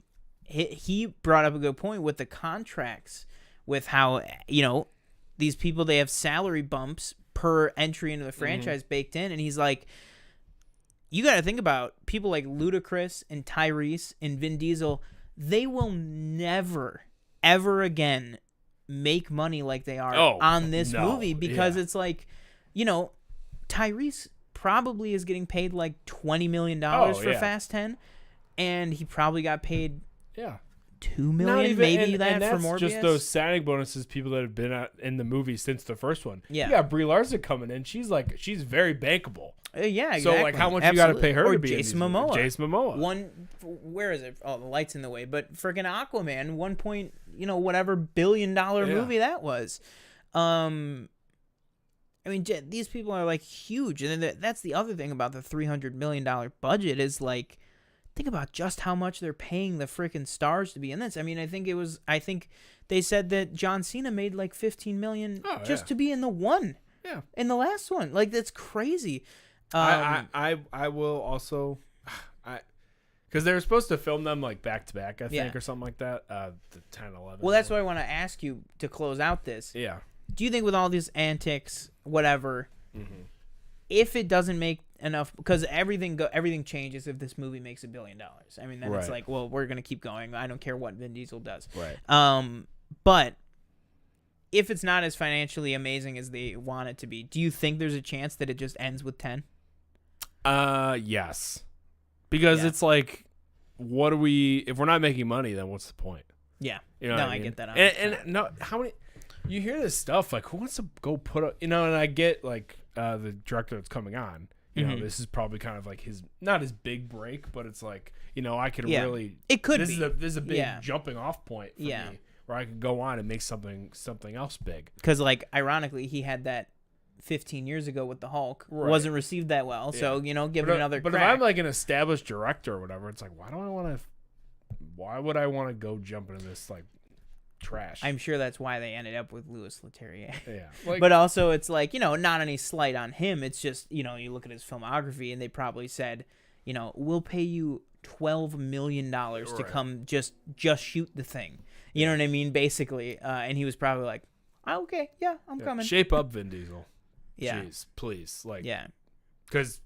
He brought up a good point with the contracts, with how, you know, these people, they have salary bumps per entry into the franchise baked in, and he's like, you got to think about people like Ludacris and Tyrese and Vin Diesel. They will never, ever again make money like they are on this movie, because it's like, you know, Tyrese probably is getting paid like $20 million for Fast 10, and he probably got paid $2 million, maybe and for Morbius. Just those signing bonuses, people that have been in the movie since the first one. Yeah, you got Brie Larson coming in. She's very bankable. Yeah, exactly. So like, how much you got to pay her to be Jason Momoa? Jason Momoa. Where is it? Oh, the light's in the way. But freaking Aquaman, whatever billion-dollar movie that was. I mean, these people are like huge, and then that's the other thing about the $300 million budget is like, think about just how much they're paying the freaking stars to be in this. I mean, I think they said that John Cena made like $15 million to be in the one. Yeah. In the last one. Like, that's crazy. I will also, because they were supposed to film them like back to back, I think, or something like that. The 10, 11. Well, that's what I want to ask you to close out this. Yeah. Do you think with all these antics, whatever, if it doesn't make enough, because everything changes if this movie makes $1 billion. I mean, then it's like, well, we're gonna keep going. I don't care what Vin Diesel does. Right. But if it's not as financially amazing as they want it to be, do you think there's a chance that it just ends with 10? Yes. Because it's like, what do we? If we're not making money, then what's the point? Yeah. You know no, what I mean? I get that. And no, how many? You hear this stuff like, who wants to go put up? You know, and I get like the director that's coming on. You know, this is probably kind of like not his big break, but it's like, you know, I could really. It could this be. This is a big jumping off point for me, where I could go on and make something else big. Because, like, ironically, he had that 15 years ago with the Hulk, wasn't received that well. So, you know, give it another crack. But if I'm like an established director or whatever, it's like, why would I want to go jump into this like trash? I'm sure that's why they ended up with Louis Leterrier. Yeah. But also, it's like, you know, not any slight on him. It's just, you know, you look at his filmography and they probably said, you know, we'll pay you $12 million to come just shoot the thing. You know what I mean? Basically. And he was probably like, oh, okay, I'm coming. Shape up, Vin Diesel. Yeah. Jeez, please. Like, because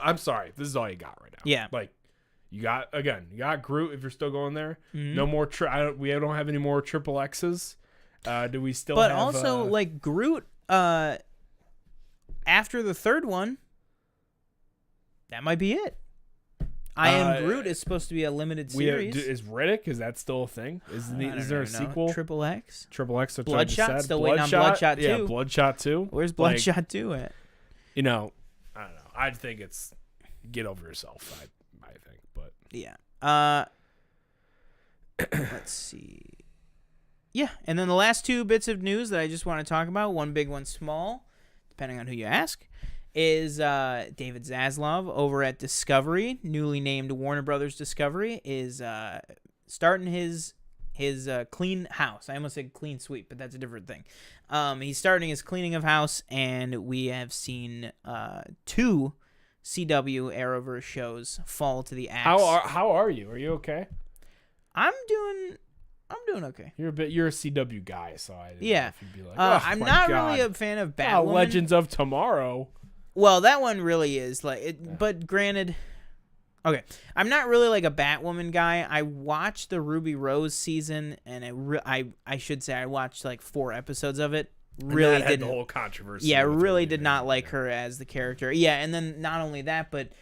I'm sorry, this is all you got right now. Yeah. Like, you got Groot if you're still going there. No more, we don't have any more triple X's. Do we still but have... But also, like, Groot, after the third one, that might be it. I Am Groot is supposed to be a limited series. Is Riddick, is that still a thing? Is there a sequel? Triple X? Triple X. Bloodshot? Still waiting on Bloodshot 2. Yeah, Bloodshot 2. Where's Bloodshot 2 at? You know, I don't know. I think it's get over yourself, I think. But yeah. Let's see. Yeah, and then the last two bits of news that I just want to talk about, one big, one small, depending on who you ask, is David Zaslav over at Discovery, newly named Warner Brothers Discovery, is starting his clean house. I almost said clean sweep, but that's a different thing. He's starting his cleaning of house, and we have seen 2 CW Arrowverse shows fall to the axe. How are you? Are you okay? I'm doing okay. You're a CW guy, so I didn't know if you'd be like, I'm not really a fan of Batwoman. Legends of Tomorrow. Well, that one really is like it, but granted, okay, I'm not really like a Batwoman guy. I watched the Ruby Rose season, and I should say I watched like 4 episodes of it. Really didn't. The whole controversy. Yeah, really did not like her as the character. Yeah, and then not only that, but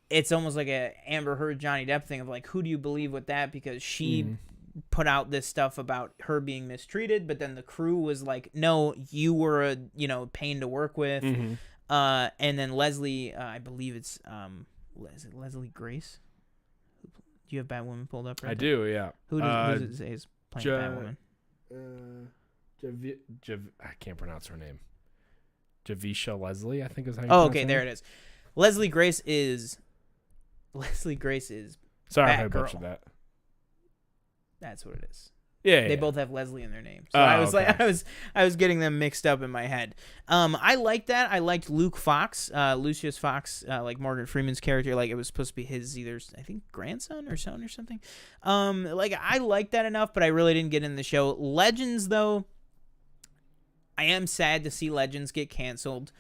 it's almost like a Amber Heard Johnny Depp thing of like, who do you believe with that? Because she put out this stuff about her being mistreated, but then the crew was like, no, you were a pain to work with. And then Leslie, I believe it's is it Leslie Grace? Do you have Batwoman pulled up? Right I do, yeah. Who does it say is playing Batwoman? I can't pronounce her name. Javicia Leslie, I think is how you Oh, pronounce okay, her there name. it is. Leslie Grace is Sorry if I Batgirl. butchered that. That's what it is. Yeah, They both have Leslie in their name. So Oh, I was okay. like, I was getting them mixed up in my head. I liked that. I liked Luke Fox, Lucius Fox, like Morgan Freeman's character. Like it was supposed to be his either, I think, grandson or son or something. Like I liked that enough, but I really didn't get in the show. Legends, though, I am sad to see Legends get canceled.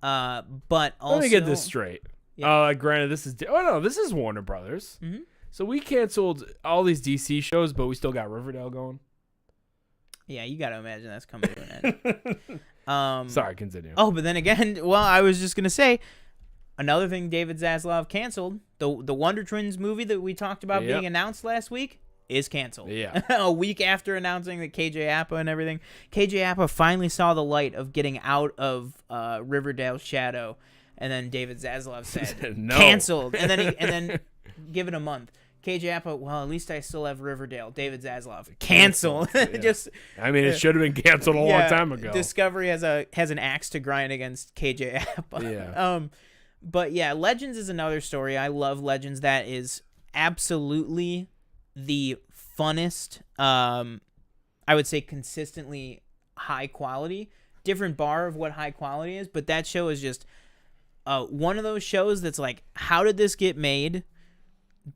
But also, let me get this straight. Yeah. Granted, this is Warner Brothers. Mhm. So we canceled all these DC shows, but we still got Riverdale going. Yeah, you got to imagine that's coming to an end. Sorry, continue. Oh, but then again, well, I was just gonna say another thing David Zaslav canceled, the Wonder Twins movie that we talked about being announced last week is canceled. Yeah. A week after announcing that KJ Apa and everything, KJ Apa finally saw the light of getting out of Riverdale's shadow, and then David Zaslav said No. canceled, and then give it a month. KJ Apa, well, at least I still have Riverdale. David Zaslav, canceled. Yeah. Just I mean, it should have been canceled a long time ago. Discovery has an axe to grind against KJ Apa. Yeah. But yeah, Legends is another story. I love Legends. That is absolutely the funnest. I would say consistently high quality. Different bar of what high quality is, but that show is just one of those shows that's like, how did this get made?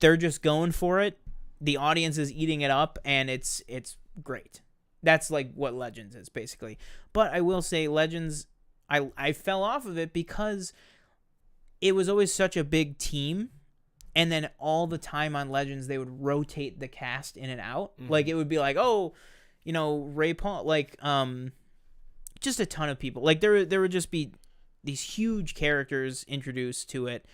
They're just going for it. The audience is eating it up, and it's great. That's like what Legends is basically. But I will say Legends, I fell off of it because it was always such a big team, and then all the time on Legends they would rotate the cast in and out. Like it would be like, oh, Ray Paul, like just a ton of people. Like there would just be these huge characters introduced to it,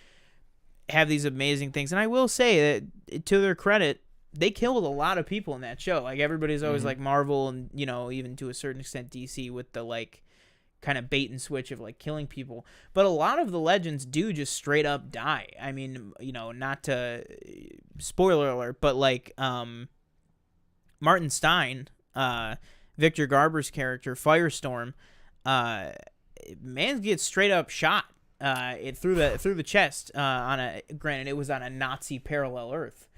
have these amazing things. And I will say that to their credit, they killed a lot of people in that show. Like everybody's always like Marvel and, even to a certain extent DC with the like kind of bait and switch of like killing people. But a lot of the Legends do just straight up die. I mean, not to spoiler alert, but like Martin Stein, Victor Garber's character, Firestorm, man gets straight up shot it through the chest granted it was on a Nazi parallel Earth.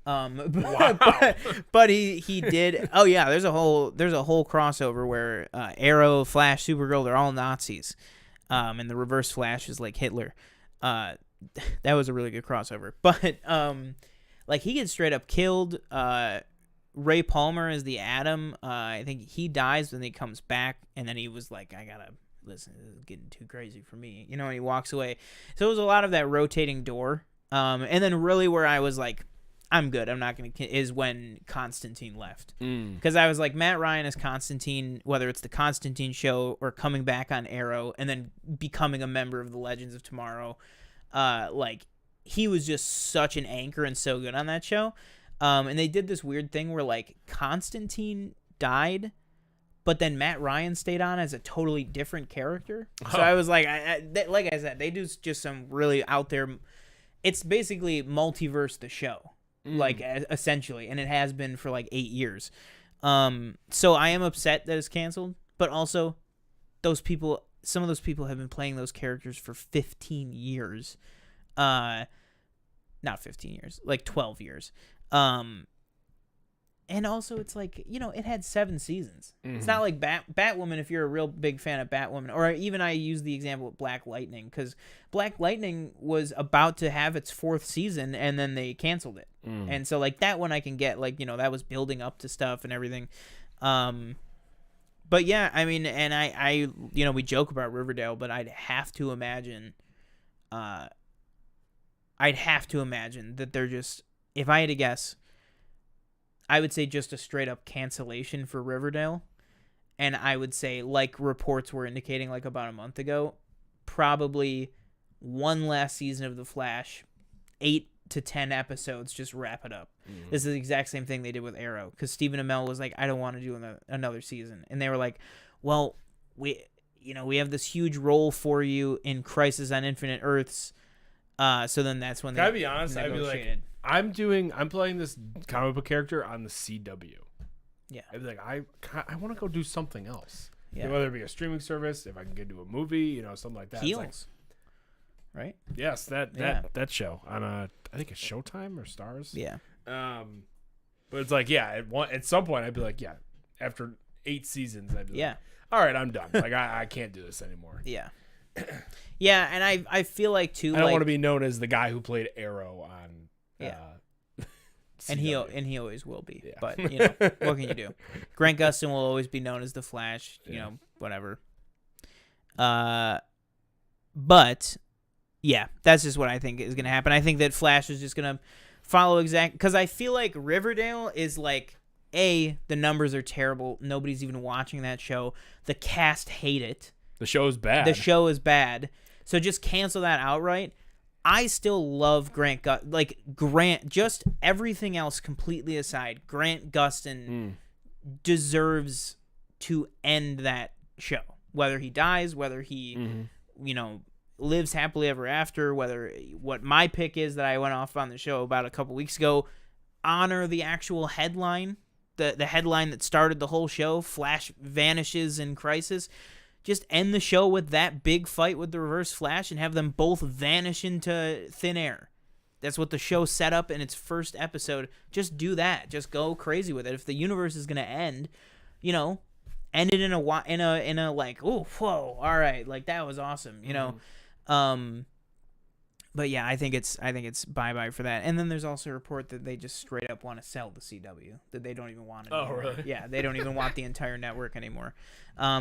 But he did. Oh yeah, there's a whole crossover where Arrow, Flash, Supergirl, they're all Nazis, and the Reverse Flash is like Hitler. That was a really good crossover. But like he gets straight up killed. Ray Palmer is the Atom. I think he dies when he comes back, and then he was like, I gotta listen, this is getting too crazy for me, and he walks away. So it was a lot of that rotating door. And then really where I was like, I'm good, I'm not gonna, is when Constantine left, because I was like, Matt Ryan as Constantine, whether it's the Constantine show or coming back on Arrow and then becoming a member of the Legends of Tomorrow, like he was just such an anchor and so good on that show. And they did this weird thing where like Constantine died, but then Matt Ryan stayed on as a totally different character. So I was like, like I said, they do just some really out there. It's basically multiverse the show, like essentially, and it has been for like 8 years. So I am upset that it's canceled, but also some of those people have been playing those characters for 15 years. Not 15 years, like 12 years. And also it's like, it had 7 seasons. It's not like Batwoman, if you're a real big fan of Batwoman, or even I use the example of Black Lightning, because Black Lightning was about to have its 4th season and then they canceled it. And so like that one I can get, like, that was building up to stuff and everything. But yeah, I mean, and I we joke about Riverdale, but I'd have to imagine that they're just, if I had to guess, I would say just a straight up cancellation for Riverdale. And I would say, like reports were indicating like about a month ago, probably one last season of The Flash, 8 to 10 episodes, just wrap it up. This is the exact same thing they did with Arrow, because Stephen Amell was like, I don't want to do another season. And they were like, well, we have this huge role for you in Crisis on Infinite Earths. So then that's when Can I be honest? I'd be negotiated. like, I'm playing this comic book character on the CW. Yeah. I'd be like, I want to go do something else. Yeah. Whether it be a streaming service, if I can get to a movie, something like that. It's like, Heels. Right? yes, that show on I think it's Showtime or Stars. Yeah. But it's like, yeah, at some point I'd be like, yeah, after 8 seasons, I'd be Yeah. like, all right, I'm done. Like I can't do this anymore. Yeah. Yeah, and I feel like too. I don't want to be known as the guy who played Arrow on. Yeah. CW. And he always will be. Yeah. But what can you do? Grant Gustin will always be known as the Flash. Whatever. But yeah, that's just what I think is gonna happen. I think that Flash is just gonna follow because I feel like Riverdale is like the numbers are terrible. Nobody's even watching that show. The cast hate it. The show's bad. The show is bad. So just cancel that outright. I still love Grant just everything else completely aside, Grant Gustin deserves to end that show. Whether he dies, whether he, lives happily ever after, what my pick is that I went off on the show about a couple weeks ago, honor the actual headline, the headline that started the whole show, Flash vanishes in crisis. Just end the show with that big fight with the Reverse Flash and have them both vanish into thin air. That's what the show set up in its first episode. Just do that. Just go crazy with it. If the universe is gonna end, end it in a like, oh, whoa, all right, like that was awesome, But yeah, I think it's bye for that. And then there's also a report that they just straight up want to sell the CW, that they don't even want it anymore. Oh, really? Yeah, they don't even want the entire network anymore.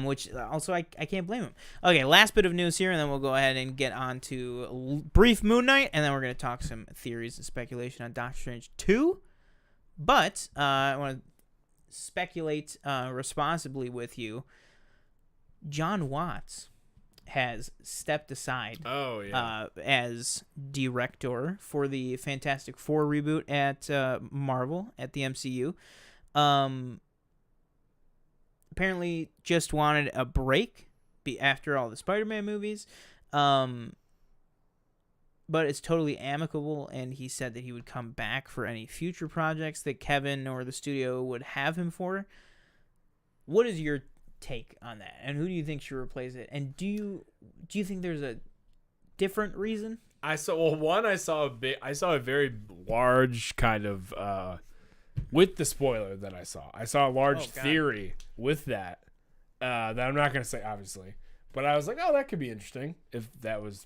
Which also I can't blame them. Okay, last bit of news here, and then we'll go ahead and get on to a brief Moon Knight, and then we're going to talk some theories and speculation on Doctor Strange 2. But I want to speculate responsibly with you. John Watts has stepped aside as director for the Fantastic Four reboot at Marvel, at the MCU. Apparently just wanted a break after all the Spider-Man movies. But it's totally amicable, and he said that he would come back for any future projects that Kevin or the studio would have him for. What is your take on that, and who do you think should replace it? And do you think there's a different reason? I saw a very large kind of with the spoiler that I saw a large theory with that that I'm not going to say obviously, but I was like, oh, that could be interesting if that was,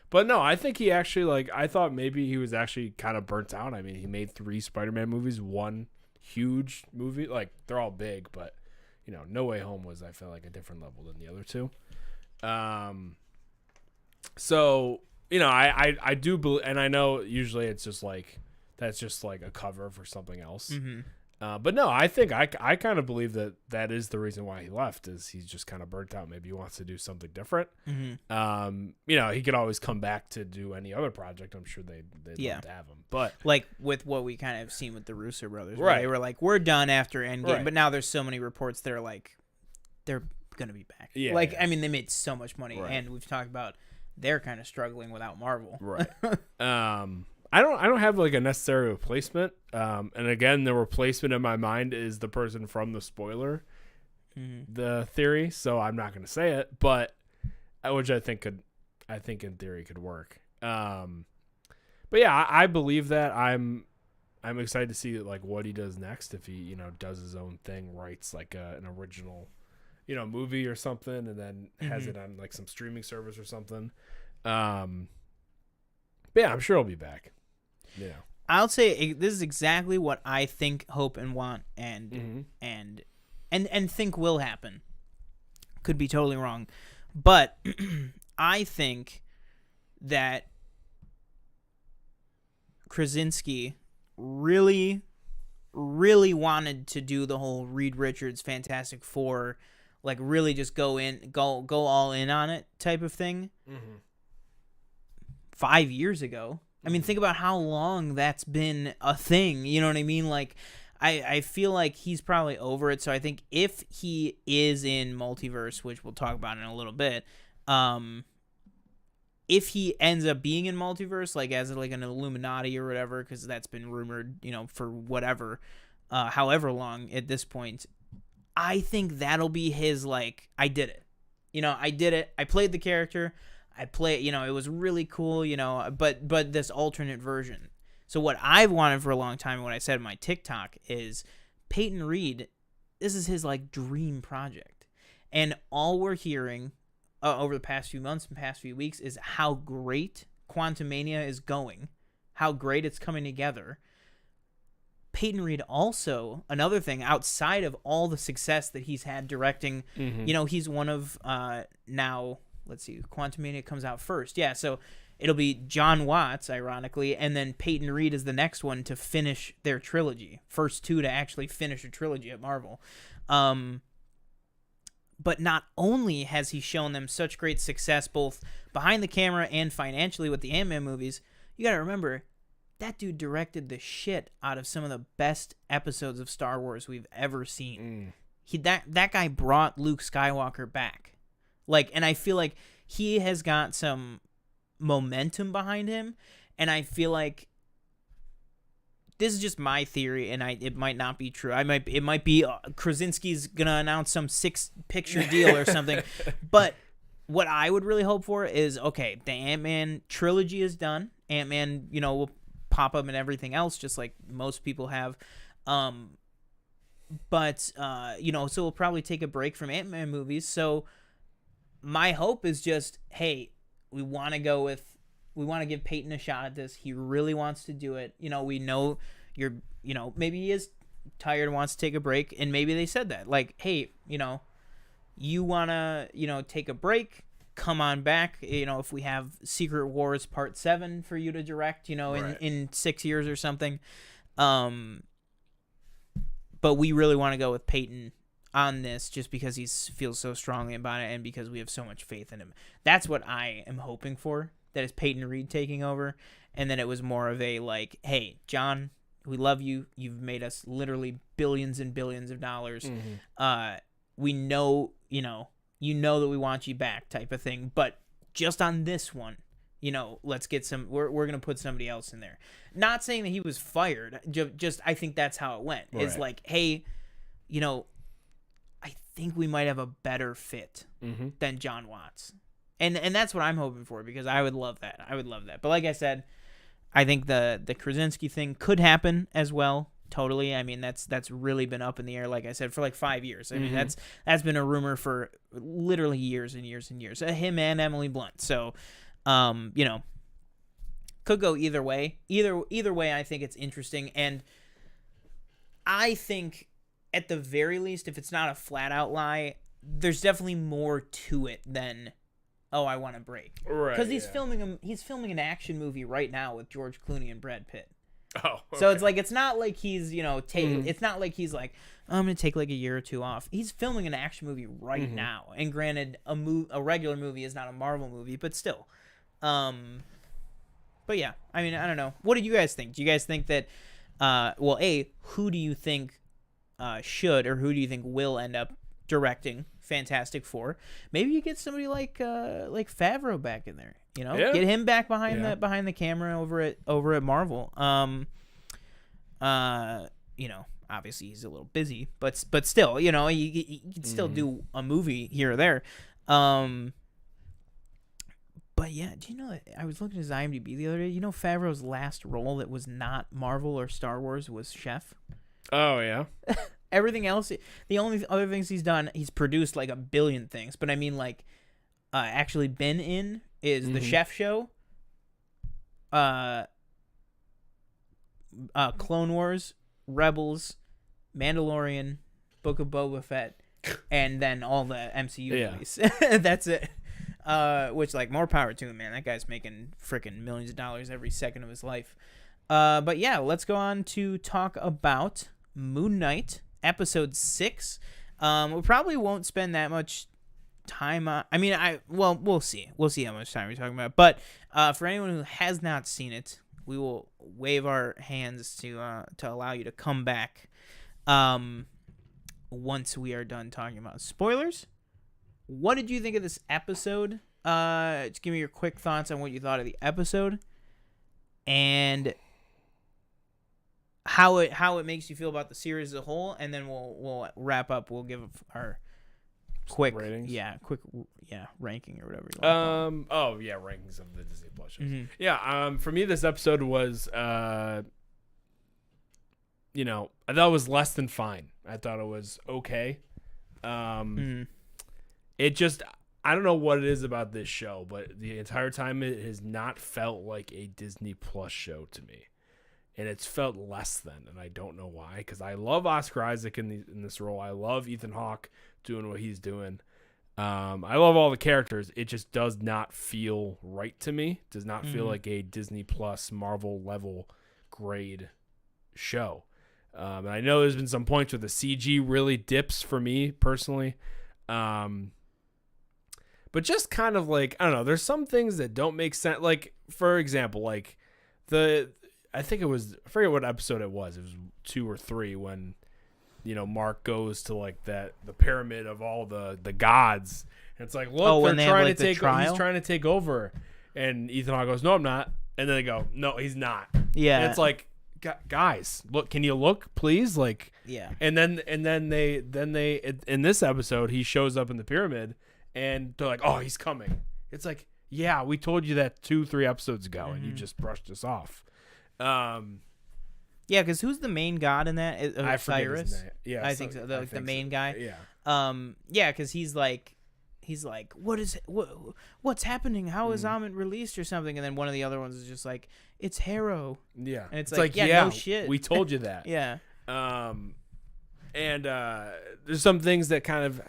but no, I think he actually, I thought maybe he was actually kind of burnt out. I mean, he made 3 Spider-Man movies, one huge movie, they're all big, but No Way Home was, I feel like, a different level than the other 2. So, I do believe, and I know usually it's just that's just a cover for something else. Mm-hmm. But no, I think I kind of believe that is the reason why he left, is he's just kind of burnt out. Maybe he wants to do something different. Mm-hmm. He could always come back to do any other project. I'm sure they'd love to have him. But with what we kind of seen with the Russo brothers, right? They were like, we're done after Endgame, right. But now there's so many reports that are like, they're gonna be back. Yeah. I mean, they made so much money, right. And we've talked about they're kind of struggling without Marvel, right? I don't have a necessary replacement. And again, the replacement in my mind is the person from the spoiler, the theory. So I'm not going to say it, but which I think in theory could work. But yeah, I believe that. I'm excited to see what he does next. If he does his own thing, writes an original movie or something, and then has it on some streaming service or something. But yeah, I'm sure he'll be back. I'll say this is exactly what I think, hope, and want, and think will happen. Could be totally wrong, but I think that Krasinski really, really wanted to do the whole Reed Richards Fantastic Four, really just go all in on it type of thing. 5 years ago. I mean, think about how long that's been a thing. You know what I mean? I feel like he's probably over it. So I think if he is in Multiverse, which we'll talk about in a little bit, if he ends up being in Multiverse, as an Illuminati or whatever, because that's been rumored, for whatever, however long at this point. I think that'll be his, like, I did it. I did it. I played the character. It was really cool, but this alternate version. So what I've wanted for a long time, and what I said in my TikTok, is Peyton Reed, this is his, like, dream project. And all we're hearing over the past few months and past few weeks is how great Quantumania is going, how great it's coming together. Peyton Reed also, another thing, outside of all the success that he's had directing, he's one of, now, let's see, Quantumania comes out first. Yeah, so it'll be John Watts, ironically, and then Peyton Reed is the next one to finish their trilogy. First two to actually finish a trilogy at Marvel. But not only has he shown them such great success, both behind the camera and financially with the Ant-Man movies, you got to remember, that dude directed the shit out of some of the best episodes of Star Wars we've ever seen. That guy brought Luke Skywalker back. Like, and I feel like he has got some momentum behind him, and I feel like this is just my theory, and it might not be true. It might be Krasinski's gonna announce some 6-picture deal or something. But what I would really hope for is, okay, the Ant-Man trilogy is done. Ant-Man, will pop up in everything else, just like most people have. So we'll probably take a break from Ant-Man movies. So my hope is just, hey, we want to give Peyton a shot at this. He really wants to do it. We know maybe he is tired and wants to take a break, and maybe they said that, like, hey, you want to, take a break, come on back, if we have Secret Wars Part 7 for you to direct, Right. in 6 years or something. But we really want to go with Peyton on this just because he feels so strongly about it and because we have so much faith in him. That's what I am hoping for, that is Peyton Reed taking over, and then it was more of a, like, hey, John, we love you. You've made us literally billions and billions of dollars. We know, that we want you back type of thing. But just on this one, let's get we're going to put somebody else in there. Not saying that he was fired. Just I think that's how it went. Right. It's like, hey, I think we might have a better fit than John Watts. And that's what I'm hoping for, because I would love that. But like I said, I think the Krasinski thing could happen as well. Totally. I mean, that's really been up in the air, like I said, for like 5 years. I mean, that's been a rumor for literally years and years and years. Him and Emily Blunt. So, could go either way. Either way, I think it's interesting, and I think at the very least, if it's not a flat out lie, there's definitely more to it than, oh, I want a break. Right. Because he's filming an action movie right now with George Clooney and Brad Pitt. Oh, okay. So it's like, it's not like he's, it's not like he's like, oh, I'm going to take like a year or two off. He's filming an action movie right now. And granted, a regular movie is not a Marvel movie, but still. But yeah, I mean, I don't know. What do you guys think? Do you guys think that, who do you think should, or who do you think will end up directing Fantastic Four? Maybe you get somebody like Favreau back in there. Get him back behind the camera over at Marvel. Obviously he's a little busy, but still, you can still do a movie here or there. But yeah, do you know, I was looking at his IMDb the other day. Favreau's last role that was not Marvel or Star Wars was Chef. Oh yeah. Everything else, the only other things he's done, he's produced like a billion things, but I mean, like, actually been in is the Chef Show, Clone Wars, Rebels, Mandalorian, Book of Boba Fett, and then all the MCU movies. That's it. Which, like, more power to him, man. That guy's making freaking millions of dollars every second of his life. But yeah, let's go on to talk about Moon Knight, episode 6. We probably won't spend that much time on, we'll see how much time we're talking about, but for anyone who has not seen it, we will wave our hands to allow you to come back once we are done talking about spoilers. What did you think of this episode? Just give me your quick thoughts on what you thought of the episode. And how it makes you feel about the series as a whole, and then we'll wrap up. We'll give our quick ratings. ranking or whatever. You want Rankings of the Disney Plus shows. Mhm. Yeah, for me this episode was I thought it was less than fine. I thought it was okay. It just, I don't know what it is about this show, but the entire time it has not felt like a Disney Plus show to me. And it's felt less than, and I don't know why, because I love Oscar Isaac in this role. I love Ethan Hawke doing what he's doing. I love all the characters. It just does not feel right to me. It does not feel like a Disney Plus Marvel level grade show. And I know there's been some points where the CG really dips for me personally. But just kind of like, I don't know, there's some things that don't make sense. Like, for example, like I forget what episode it was. It was 2 or 3 when, Mark goes to like the pyramid of all the gods. And it's like, look, when they're they have, trying like, to the take, trial? he's trying to take over. And Ethan Hawke goes, no, I'm not. And then they go, no, he's not. Yeah. And it's like, guys, look, can you look, please? Like, Yeah. And then they in this episode he shows up in the pyramid and they're like, oh, he's coming. It's like, yeah, we told you that 2-3 episodes ago and you just brushed us off. Yeah, because who's the main god in that? I forget Cyrus? his name. Yeah, I think so. The main guy. Yeah. Yeah, because he's like, what's happening? How is Amit released or something? And then one of the other ones is just like, it's Harrow. Yeah. And it's like, no shit. We told you that. Yeah. And there's some things that kind of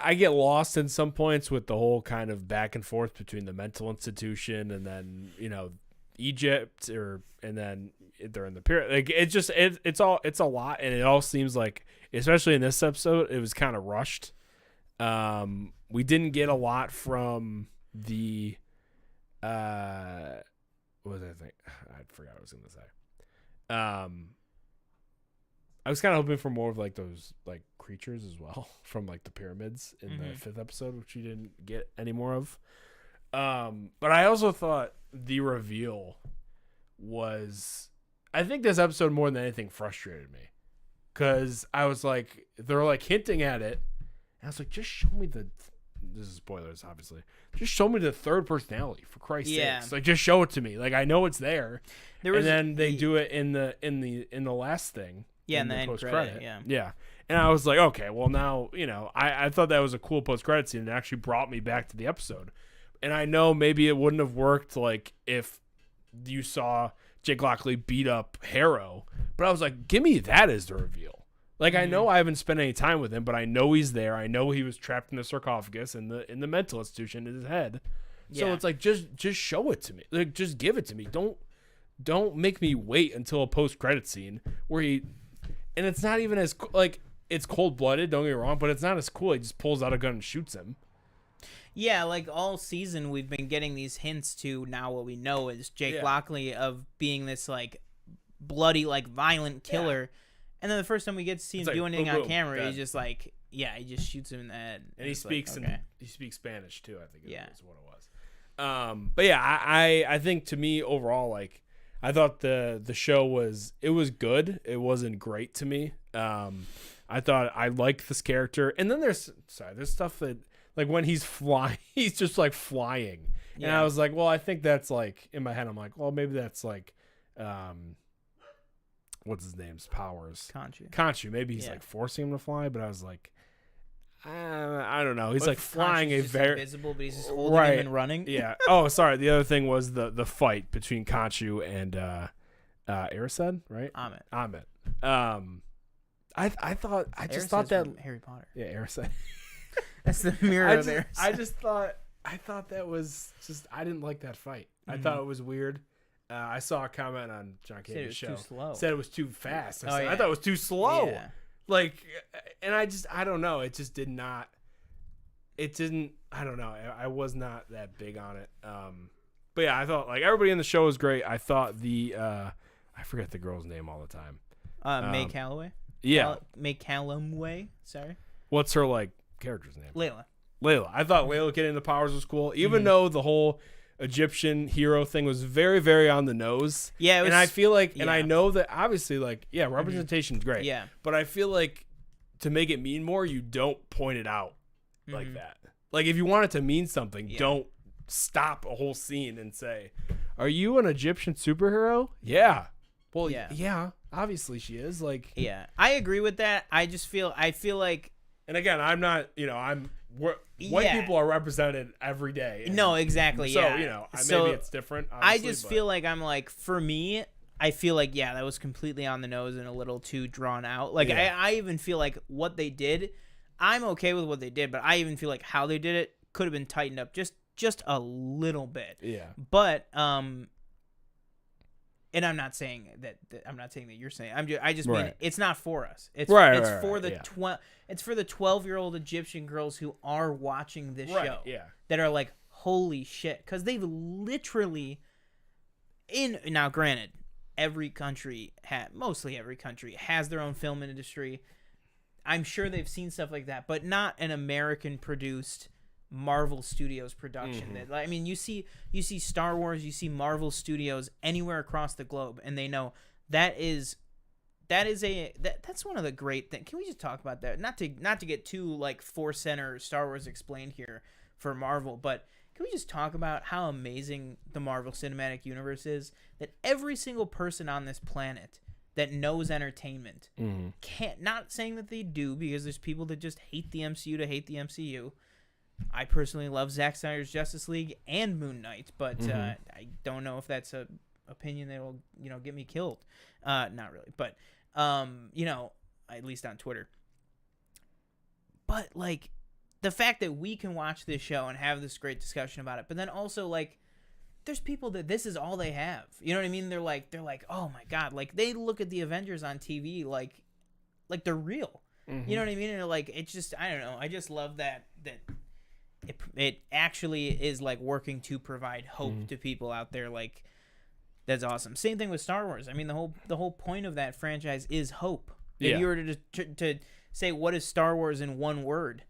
I get lost in some points with the whole kind of back and forth between the mental institution and then, Egypt and then they're in the pyramid. Like it's a lot, and it all seems like, especially in this episode, it was kind of rushed. We didn't get a lot from the what was I think? I forgot what I was gonna say. I was kind of hoping for more of like those like creatures as well from like the pyramids in the 5th episode, which you didn't get any more of. But I also thought the reveal was, I think this episode more than anything frustrated me, because I was like, they're like hinting at it, and I was like, just show me this is spoilers obviously, just show me the third personality for Christ's sakes. Like, just show it to me. Like, I know it's there. And then they do it in the last thing. Yeah, in the end post-credit. credit, Yeah. And I was like, okay, well now, I thought that was a cool post-credit scene. It actually brought me back to the episode. And I know maybe it wouldn't have worked like if you saw Jake Lockley beat up Harrow, but I was like, give me that as the reveal. Like, I know I haven't spent any time with him, but I know he's there. I know he was trapped in the sarcophagus in the mental institution in his head. So it's like, just show it to me. Like, just give it to me. Don't make me wait until a post-credit scene where and it's not even as like, it's cold-blooded, don't get me wrong, but it's not as cool. He just pulls out a gun and shoots him. Yeah, like all season we've been getting these hints to now what we know is Jake Lockley of being this like bloody, like violent killer. And then the first time we get to see him doing anything on camera, he's just like, he just shoots him in the head. And he speaks like, he speaks Spanish too, I think is what it was. But yeah, I think to me overall, like, I thought the show was good. It wasn't great to me. I thought I liked this character. And then there's stuff that, like, when he's flying, he's just like flying. Yeah. And I was like, well, I think that's like, in my head, I'm like, well, maybe that's like, what's his name's powers? Khonshu. Maybe he's like forcing him to fly, but I was like, I don't know. He's like flying a very invisible, but he's just holding him and running. Yeah. Oh, sorry. The other thing was the fight between Khonshu and Erised, right? Amit. I just thought that Harry Potter. Yeah, Erised. That's the mirror of Erised. I thought that was just, I didn't like that fight. I thought it was weird. I saw a comment on John Candy's show. Said it was too fast. I thought it was too slow. Yeah. Like, and I don't know. It just did not. It didn't. I don't know. I was not that big on it. But yeah, I thought like everybody in the show was great. I thought I forget the girl's name all the time. May Calloway. Yeah, May Calloway. Sorry. What's her like character's name? Layla. I thought Layla getting the powers was cool, even though the whole Egyptian hero thing was very, very on the nose. Yeah, it was, and I feel like, and yeah. I know that obviously, like, yeah, representation's great. Yeah. But I feel like to make it mean more, you don't point it out like that. Like, if you want it to mean something, don't stop a whole scene and say, "Are you an Egyptian superhero?" Yeah. Well, yeah, obviously she is. Like, yeah, I agree with that. I feel like, and again, I'm not, white people are represented every day. No, exactly. So, yeah. Maybe it's different. I just feel like I'm like, for me, I feel like, yeah, that was completely on the nose and a little too drawn out. Like, I even feel like what they did, I'm okay with what they did, but I even feel like how they did it could have been tightened up just a little bit. Yeah. But, and I'm not saying that you're saying. I just mean it's not for us. It's for the 12-year-old Egyptian girls who are watching this show. Yeah. That are like, holy shit, because they've literally now granted, mostly every country has their own film industry. I'm sure they've seen stuff like that, but not an American produced Marvel Studios production. That, I mean, you see Star Wars, you see Marvel Studios anywhere across the globe, and they know that's one of the great things. Can we just talk about that? Not to get too like Force Center Star Wars explained here for Marvel, but can we just talk about how amazing the Marvel Cinematic Universe is? That every single person on this planet that knows entertainment can't, not saying that they do, because there's people that just hate the MCU to hate the MCU. I personally love Zack Snyder's Justice League and Moon Knight, but I don't know if that's a opinion that will, get me killed. Not really, but at least on Twitter. But like, the fact that we can watch this show and have this great discussion about it, but then also like, there's people that this is all they have. You know what I mean? They're like, oh my god, like they look at the Avengers on TV like they're real. You know what I mean? And like, it's just, I don't know. I just love that it actually is like working to provide hope to people out there. Like, that's awesome. Same thing with Star Wars. I mean, the whole point of that franchise is hope. If you were to say, what is Star Wars in one word?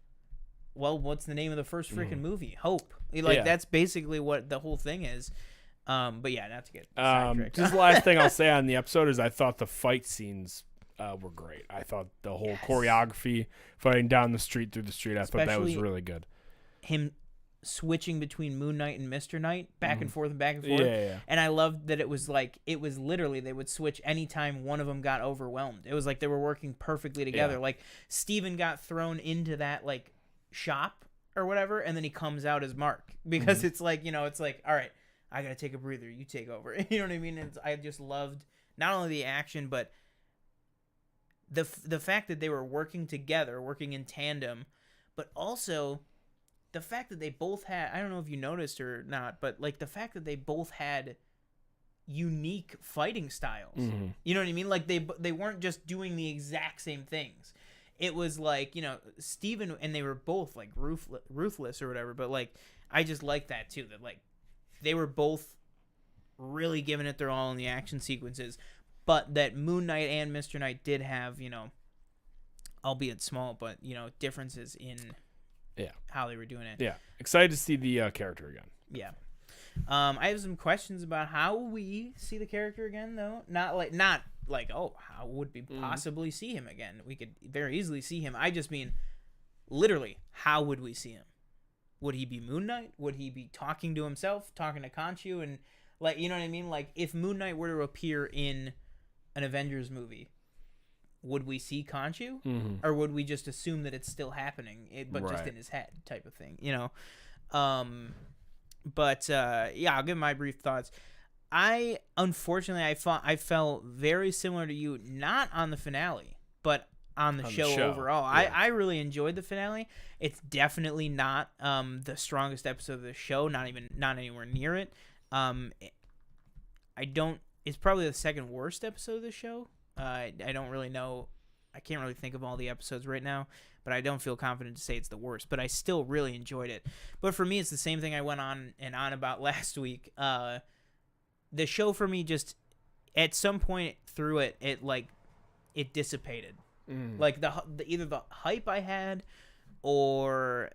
Well, what's the name of the first freaking movie? Hope. Like, that's basically what the whole thing is. But yeah, not to get sidetracked. Just the last thing I'll say on the episode is I thought the fight scenes were great. I thought the whole choreography, fighting down the street, through the street, I thought that was really good. Him switching between Moon Knight and Mr. Knight, back and forth and back and forth. Yeah. And I loved that it was literally, they would switch anytime one of them got overwhelmed. It was like they were working perfectly together. Yeah. Like, Steven got thrown into that, like, shop or whatever, and then he comes out as Mark. Because it's like, it's like, all right, I gotta take a breather, you take over. You know what I mean? And I just loved not only the action, but the fact that they were working together, working in tandem, but also the fact that they both had, I don't know if you noticed or not, but like the fact that they both had unique fighting styles. You know what I mean? Like they weren't just doing the exact same things. It was like, Steven, and they were both like ruthless or whatever, but like, I just like that too, that like they were both really giving it their all in the action sequences, but that Moon Knight and Mr. Knight did have, albeit small, but differences in how they were doing it. Yeah. Excited to see the character again. Yeah. I have some questions about how we see the character again, though. Not like, oh, how would we possibly see him again? We could very easily see him. I just mean, literally, how would we see him? Would he be Moon Knight? Would he be talking to himself, talking to Khonshu? And, like, you know what I mean? Like, if Moon Knight were to appear in an Avengers movie, would we see Khonshu? Or would we just assume that it's still happening, but just in his head type of thing, But, yeah, I'll give my brief thoughts. Unfortunately, I felt very similar to you, not on the finale, but on the show overall. Yeah. I really enjoyed the finale. It's definitely not the strongest episode of the show, not anywhere near it. It's probably the second worst episode of the show. I don't really know. I can't really think of all the episodes right now, but I don't feel confident to say it's the worst. But I still really enjoyed it. But for me, it's the same thing I went on about last week. The show for me, just at some point through it, it dissipated. Like either the hype I had or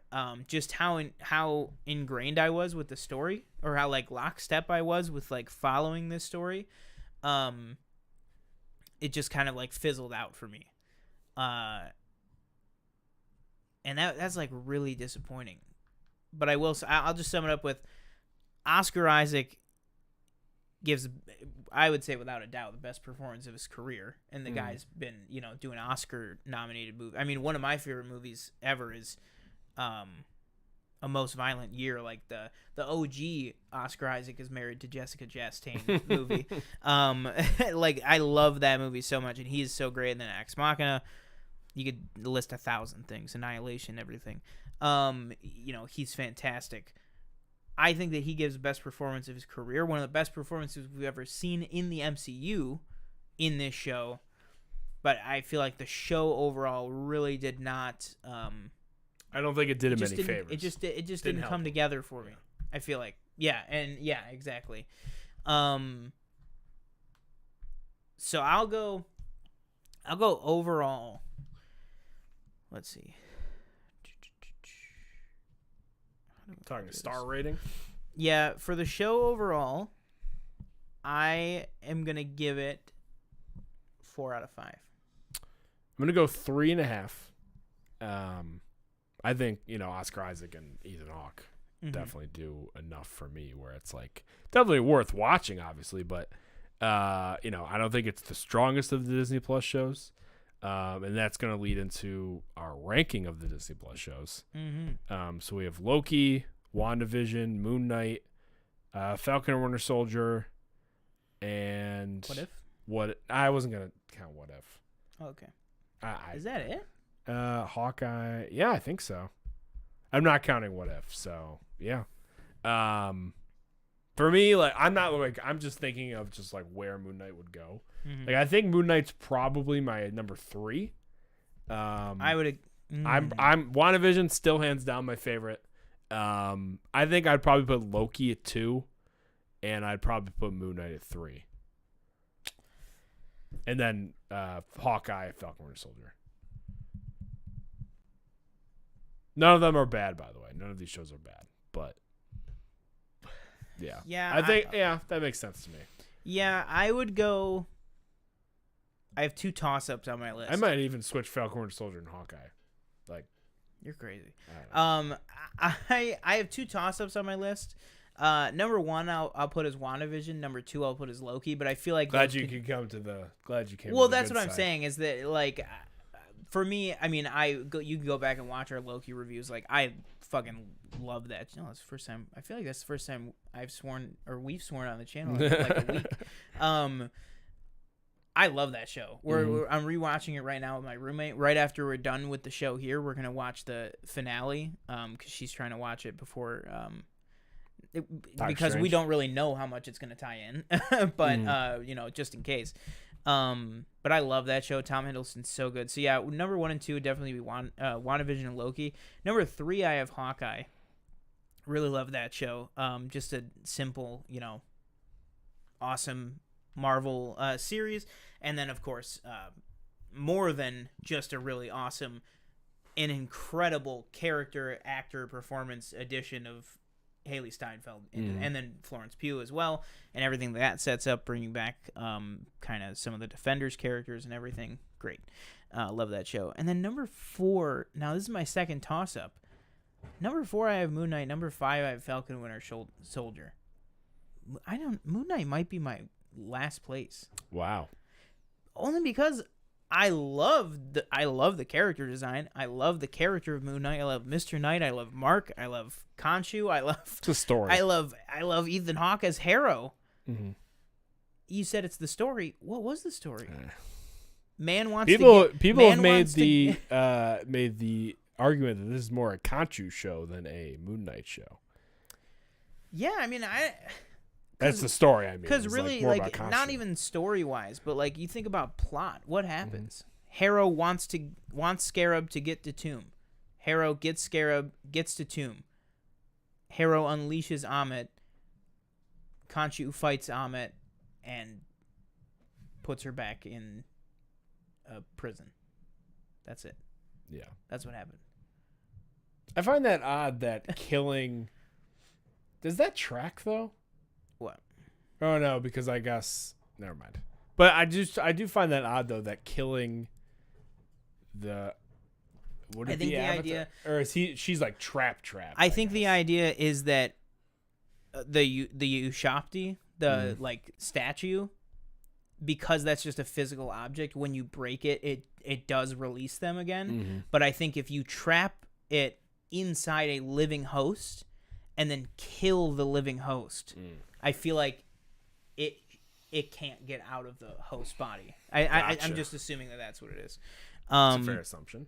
just how ingrained I was with the story, or how like lockstep I was with like following this story, it just kind of like fizzled out for me. And that's like really disappointing. But I'll just sum it up with Oscar Isaac gives, I would say without a doubt, the best performance of his career. And the guy's been, doing Oscar nominated movie. I mean, one of my favorite movies ever is A Most Violent Year. Like the OG Oscar Isaac is married to Jessica Chastain movie. Like I love that movie so much, and he's so great. And then Ex Machina, you could list 1,000 things, Annihilation, everything. He's fantastic. I think that he gives the best performance of his career, one of the best performances we've ever seen in the MCU in this show. But I feel like the show overall really did not. I don't think it did him any favors. It just didn't come together for me. I feel like, exactly. So I'll go overall. Let's see. Talking star rating? Yeah, for the show overall, I am going to give it 4 out of 5. I'm going to go 3.5. I think, Oscar Isaac and Ethan Hawke definitely do enough for me where it's like definitely worth watching, obviously, but, I don't think it's the strongest of the Disney Plus shows. And that's going to lead into our ranking of the Disney Plus shows. So we have Loki, WandaVision, Moon Knight, Falcon and Winter Soldier, and What If? I wasn't going to count What If. Oh, okay. Is that it? Hawkeye. Yeah, I think so. I'm not counting What If. So yeah. For me, like I'm just thinking of just like where Moon Knight would go. Like I think Moon Knight's probably my number 3. I would. I'm WandaVision still hands down my favorite. I think I'd probably put Loki at 2, and I'd probably put Moon Knight at 3, and then Hawkeye, Falcon Winter Soldier. None of them are bad, by the way. None of these shows are bad, but yeah, I think that makes sense to me. Yeah, I would go. I have 2 toss-ups on my list. I might even switch Falcon Winter Soldier and Hawkeye. Like, you're crazy. I have 2 toss-ups on my list. Number 1, I'll put as WandaVision. Number 2, I'll put as Loki. But I feel like glad you came. Well, that's what I'm saying is that like, for me, I mean, you can go back and watch our Loki reviews. Like, I fucking love that. That's the first time. I feel like that's the first time we've sworn on the channel in like a week. I love that show. I'm rewatching it right now with my roommate. Right after we're done with the show here, we're gonna watch the finale because she's trying to watch it before because we don't really know how much it's gonna tie in, but just in case. But I love that show. Tom Hiddleston's so good. So yeah, number 1 and 2 would definitely be WandaVision and Loki. Number 3, I have Hawkeye. Really love that show. Just a simple, awesome Marvel series, and then of course more than just a really awesome and incredible actor performance edition of Haley Steinfeld and then Florence Pugh as well, and everything that sets up, bringing back kind of some of the Defenders characters and everything. Great. Love that show. And then number 4, now this is my second toss-up. Number 4, I have Moon Knight. Number 5, I have Falcon and Winter Soldier. Moon Knight might be my last place. Wow. Only because I love the character design. I love the character of Moon Knight. I love Mr. Knight. I love Mark. I love Khonshu. I love it's a story. I love Ethan Hawke as Harrow. You said it's the story. What was the story? Man wants people have made the argument that this is more a Khonshu show than a Moon Knight show. Yeah, I mean, that's the story. I mean, because really, like not even story wise, but like you think about plot. What happens? Harrow wants Scarab to get to Tomb. Harrow gets Scarab, gets to Tomb. Harrow unleashes Ammit. Khonshu fights Ammit and puts her back in a prison. That's it. Yeah, that's what happened. I find that odd that killing. Does that track though? What? Oh no, because I guess never mind. But I do find that odd though that killing the. Would it I think be the Avatar? idea, Or is he? She's like trapped. I think the idea is that the Ushapti, the like statue, because that's just a physical object. When you break it, it does release them again. But I think if you trap it inside a living host and then kill the living host, I feel like it can't get out of the host body. I'm just assuming that that's what it is. It's a fair assumption.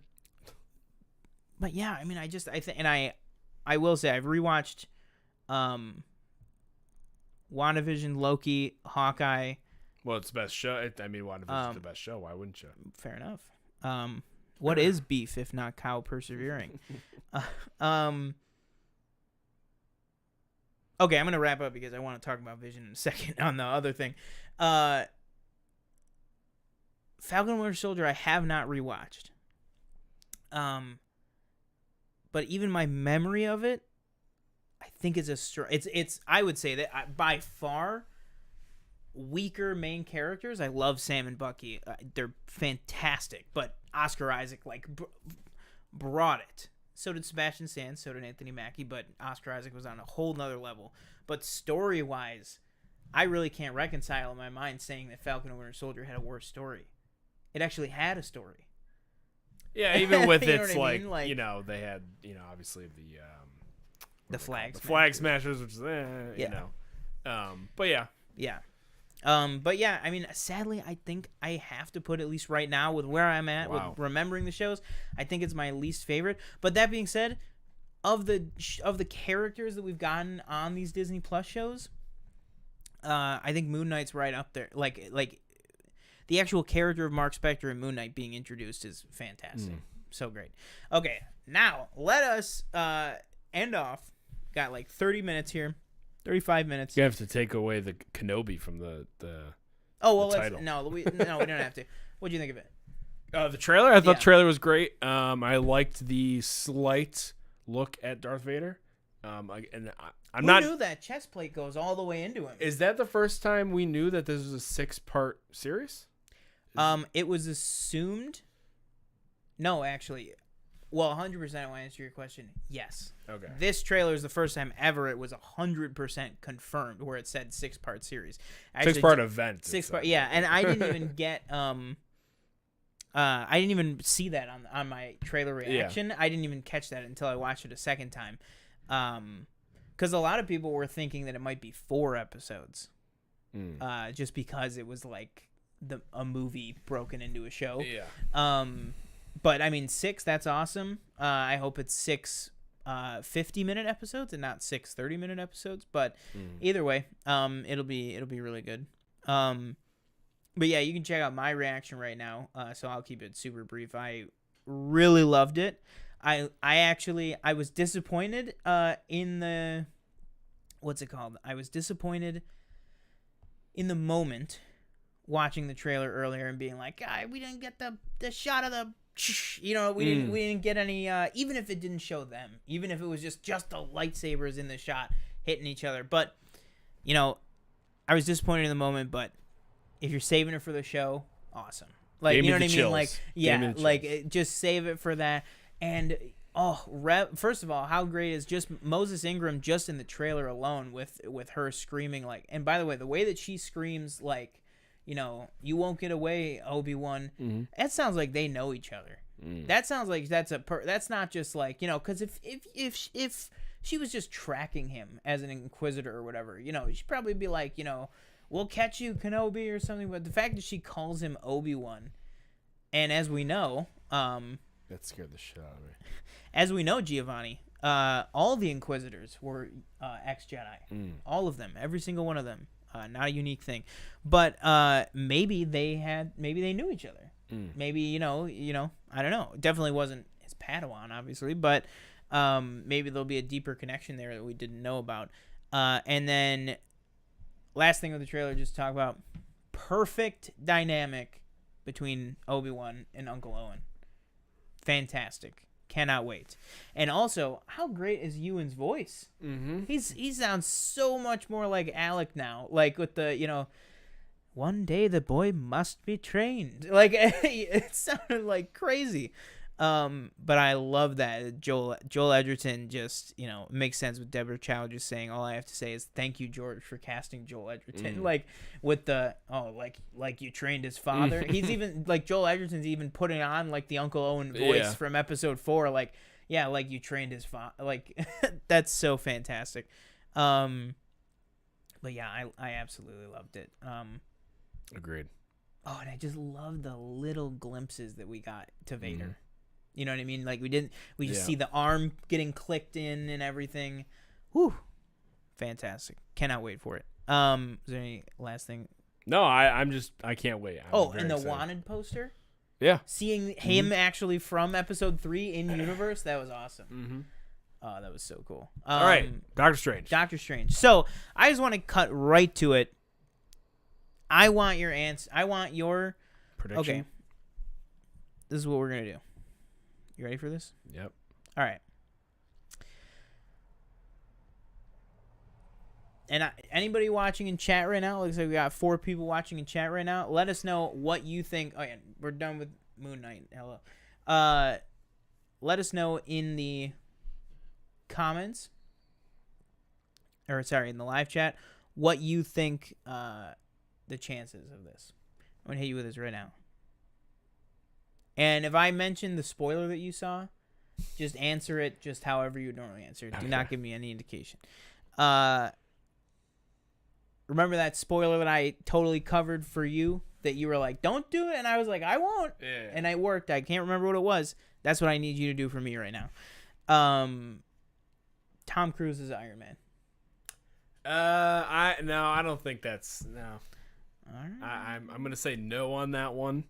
But yeah, I mean, I think, and I will say I've rewatched, WandaVision, Loki, Hawkeye. Well, it's the best show. I mean, WandaVision's the best show. Why wouldn't you? Fair enough. What is beef if not cow persevering? Okay, I'm gonna wrap up because I want to talk about Vision in a second on the other thing. Falcon and Winter Soldier I have not rewatched. But even my memory of it, I think it's I would say that by far weaker main characters. I love Sam and Bucky. They're fantastic, but Oscar Isaac brought it. So did Sebastian Stan, so did Anthony Mackie, but Oscar Isaac was on a whole nother level. But story-wise, I really can't reconcile in my mind saying that Falcon and Winter Soldier had a worse story. It actually had a story. Yeah, even with You know its what I mean? like, they had, obviously The Flag Smashers. the Flag Smashers, which is, you know. But yeah. Yeah. But yeah, I mean, sadly, I think I have to put, at least right now with where I'm at with remembering the shows, I think it's my least favorite. But that being said, of the characters that we've gotten on these Disney Plus shows, I think Moon Knight's right up there. Like the actual character of Mark Spector and Moon Knight being introduced is fantastic. So great. Okay, now let us end off. Got like 30 minutes here. 35 minutes. You have to take away the Kenobi from the title. We don't have to. What do you think of it? The trailer? I thought the trailer was great. I liked the slight look at Darth Vader. I'm Who not. knew that chest plate goes all the way into him? Is that the first time we knew that this was a 6-part series? It was assumed. No, actually. Well, 100% I want to answer your question. Yes. Okay. This trailer is the first time ever it was 100% confirmed where it said 6-part series. Actually, 6-part event. 6-part, yeah. And I didn't even get I didn't even see that on my trailer reaction. Yeah. I didn't even catch that until I watched it a second time. Because a lot of people were thinking that it might be 4 episodes. Just because it was like a movie broken into a show. Yeah. But I mean 6, that's awesome. I hope it's 6 50-minute episodes and not 6 30-minute episodes. But either way, it'll be really good. But yeah, you can check out my reaction right now. So I'll keep it super brief. I really loved it. I was disappointed in the what's it called? I was disappointed in the moment watching the trailer earlier and being like, we didn't get the shot of the we didn't get any even if it didn't show them, even if it was just the lightsabers in the shot hitting each other. But I was disappointed in the moment, but if you're saving it for the show, awesome. Like, you know what I mean? Chills. Like, yeah, like just save it for that. And first of all, how great is just Moses Ingram just in the trailer alone with her screaming like, and by the way, the way that she screams like, you won't get away, Obi-Wan. That sounds like they know each other. That sounds like that's not just like, because if she was just tracking him as an Inquisitor or whatever, she'd probably be like, we'll catch you, Kenobi, or something. But the fact that she calls him Obi-Wan, and as we know, that scared the shit out of me. As we know, Giovanni, all the Inquisitors were ex-Jedi. All of them, every single one of them. Not a unique thing, but maybe they knew each other. Maybe I don't know. It definitely wasn't his Padawan, obviously, but maybe there'll be a deeper connection there that we didn't know about. And then last thing with the trailer, just talk about perfect dynamic between Obi-Wan and Uncle Owen. Fantastic. Cannot wait. And also, how great is Ewan's voice? Mm-hmm. He sounds so much more like Alec now. Like with the, one day the boy must be trained. Like it sounded like crazy. But I love that Joel Edgerton just, makes sense with Deborah Chow just saying, all I have to say is thank you, George, for casting Joel Edgerton. Like with the, like you trained his father. He's even like Joel Edgerton's even putting on like the Uncle Owen voice from episode 4. Like, yeah, like you trained his father. Like that's so fantastic. But yeah, I absolutely loved it. Agreed. Oh, and I just love the little glimpses that we got to Vader. You know what I mean? Like we just see the arm getting clicked in and everything. Whew. Fantastic. Cannot wait for it. Is there any last thing? No, I can't wait. And the Wanted poster? Yeah. Seeing him actually from episode 3 in universe, that was awesome. Mm-hmm. Oh, that was so cool. All right. Doctor Strange. So I just want to cut right to it. I want your answer. I want your prediction. Okay. This is what we're going to do. You ready for this? Yep. All right. And anybody watching in chat right now, looks like we got 4 people watching in chat right now. Let us know what you think. Oh, yeah, we're done with Moon Knight. Hello. Let us know in the comments, or sorry, in the live chat, what you think the chances of this. I'm going to hit you with this right now. And if I mention the spoiler that you saw, just answer it just however you would normally answer it. Do not give me any indication. Remember that spoiler that I totally covered for you that you were like, don't do it? And I was like, I won't. Yeah. And it worked. I can't remember what it was. That's what I need you to do for me right now. Tom Cruise is Iron Man. I don't think that's no. All right. I'm gonna say no on that one.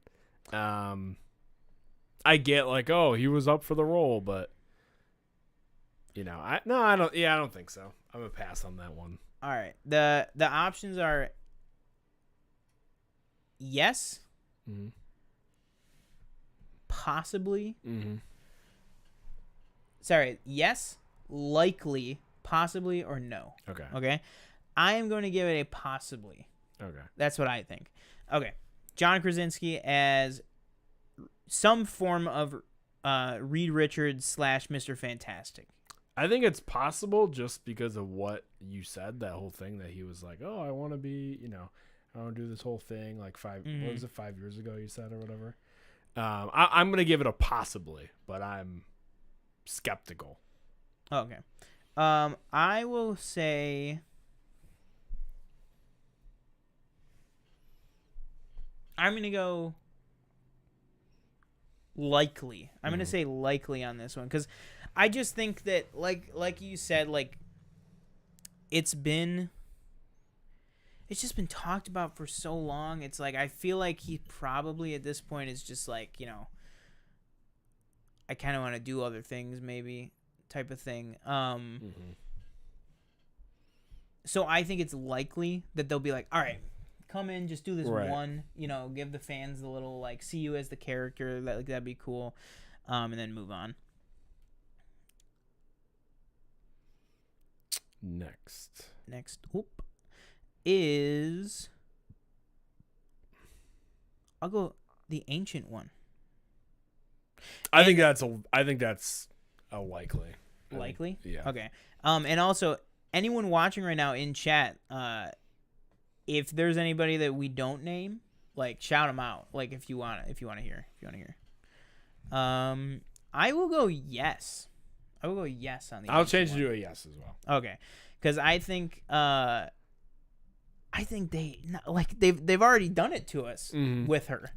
I get like, oh, he was up for the role, but I don't think so. I'm gonna pass on that one. All right. The options are yes, possibly. Sorry, yes, likely, possibly, or no. Okay. I am going to give it a possibly. Okay. That's what I think. Okay. John Krasinski as some form of Reed Richards / Mr. Fantastic. I think it's possible just because of what you said, that whole thing that he was like, oh, I want to be, I want to do this whole thing like 5 years ago you said or whatever. I'm going to give it a possibly, but I'm skeptical. Okay. I will say I'm going to go likely. I'm going to say likely on this one because I just think that like you said, like it's just been talked about for so long. It's like I feel like he probably at this point is just like, I kind of want to do other things maybe type of thing. So I think it's likely that they'll be like, all right, come in, just do this one, give the fans the little like see you as the character, that'd be cool, and then move on. Next is I'll go the Ancient One. I think that's a likely. Likely? Yeah. Okay. And also anyone watching right now in chat, if there's anybody that we don't name, like shout them out. Like if you want to hear. I will go yes. I will go yes on the. I'll change to a yes as well. Okay, because I think they've already done it to us with her.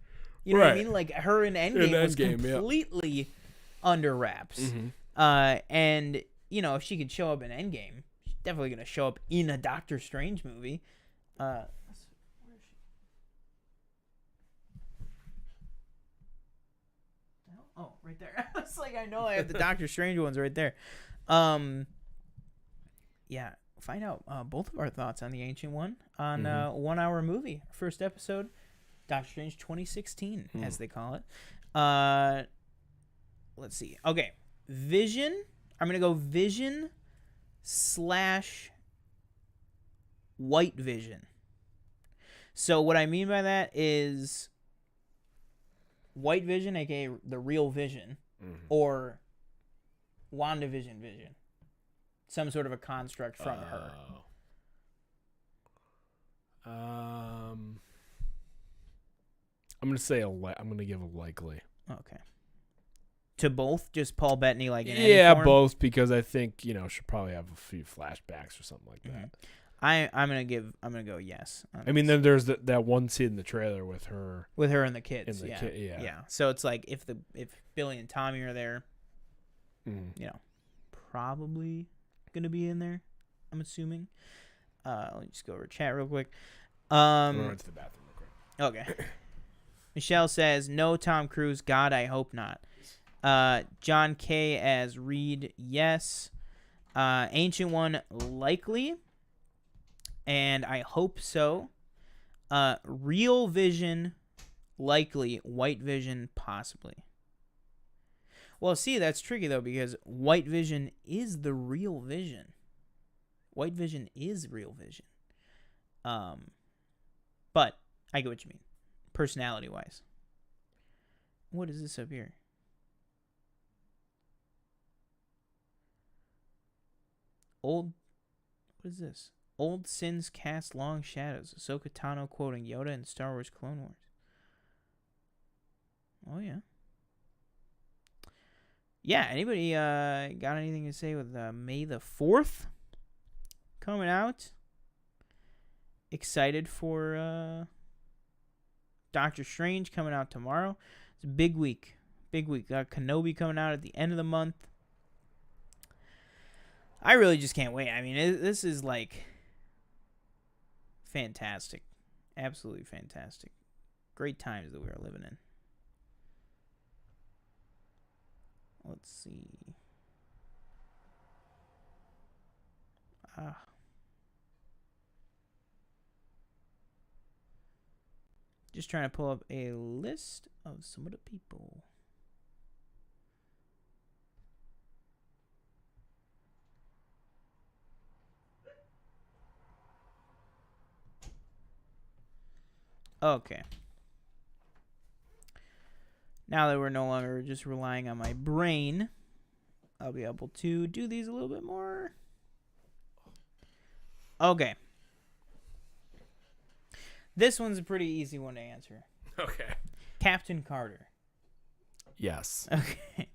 You know what I mean? Like her in Endgame was completely under wraps. And if she could show up in Endgame, she's definitely gonna show up in a Doctor Strange movie. Where is she? Oh, right there. It's like I know I have the Doctor Strange ones right there. Yeah, find out both of our thoughts on the Ancient One on 1 hour movie. First episode, Doctor Strange 2016, as they call it. Let's see. Okay, Vision. I'm gonna go Vision / White Vision. So what I mean by that is White Vision, aka the real Vision, or WandaVision Vision. Some sort of a construct from her. I'm gonna say I'm gonna give a likely. Okay. To both, just Paul Bettany, like in Yeah, any form? both, because I think she'll probably have a few flashbacks or something like that. I'm gonna go yes. I mean, then there's that one scene in the trailer with her and the kids. and the kid. Yeah. So it's like if Billy and Tommy are there, Mhm. probably gonna be in there. I'm assuming. Let me just go over chat real quick. I'm going to the bathroom real quick. Okay. Michelle says no Tom Cruise. God, I hope not. John K as Reed, yes. Ancient One, likely. And I hope so. Real Vision, likely. White Vision, possibly. Well, see, that's tricky, though, because White Vision is the real Vision. White Vision is real Vision. But I get what you mean, personality-wise. What is this up here? What is this? Old sins cast long shadows. Ahsoka Tano quoting Yoda in Star Wars Clone Wars. Oh, yeah. Yeah, anybody got anything to say with May the 4th coming out? Excited for Doctor Strange coming out tomorrow. It's a big week. Big week. Got Kenobi coming out at the end of the month. I really just can't wait. I mean, this is like fantastic. Absolutely fantastic. Great times that we are living in. Let's see. Just trying to pull up a list of some of the people. Okay. Now that we're no longer just relying on my brain, I'll be able to do these a little bit more. Okay. This one's a pretty easy one to answer. Okay. Captain Carter. Yes. Okay.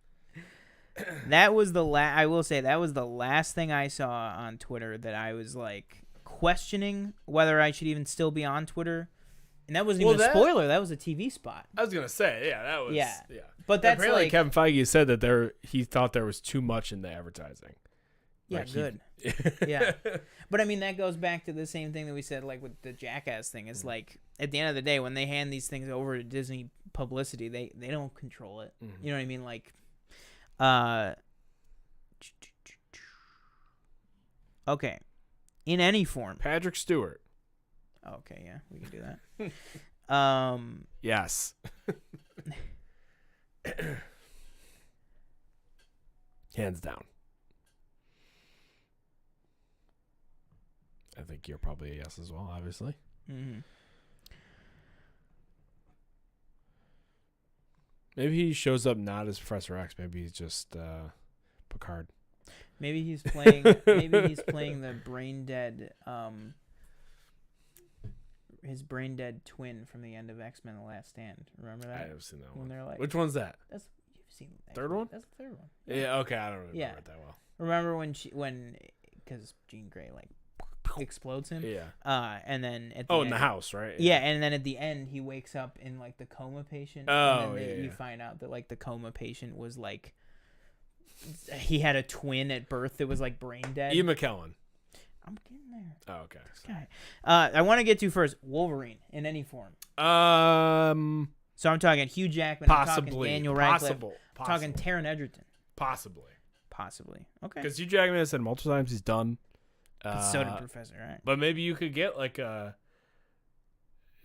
That was the I will say that was the last thing I saw on Twitter that I was like questioning whether I should even still be on Twitter. And that wasn't even a spoiler. That was a TV spot. I was gonna say, that was yeah. But that's apparently like Kevin Feige said that he thought there was too much in the advertising. Yeah, like good. Yeah. But I mean, that goes back to the same thing that we said, like with the Jackass thing. Is like at the end of the day, when they hand these things over to Disney publicity, they don't control it. You know what I mean? Like, okay, in any form. Patrick Stewart. Okay, yeah, we can do that. Yes. Hands down. I think you're probably a yes as well, obviously. Mm-hmm. Maybe he shows up not as Professor X. Maybe he's just Picard. Maybe he's playing. Maybe he's playing the brain dead. His brain dead twin from the end of X-Men: The Last Stand. Remember that? I haven't seen that when one. they're like, which one's that? That's you've seen third one. That's the third one. Yeah. Okay. I don't remember it that well. Remember when because Jean Grey like explodes him. Yeah. And then at the end, in the house, right? Yeah, and then at the end he wakes up in like the coma patient. Oh, and then you find out that like the coma patient was like he had a twin at birth that was like brain dead. Ian McKellen. I'm getting there. Oh, okay. This guy. I want to get to first Wolverine in any form. So I'm talking Hugh Jackman. Possibly. I'm talking Daniel Radcliffe. Possible. I'm talking Taron Egerton. Possibly. Okay. Because Hugh Jackman has said multiple times he's done. So did Professor, right? But maybe you could get like a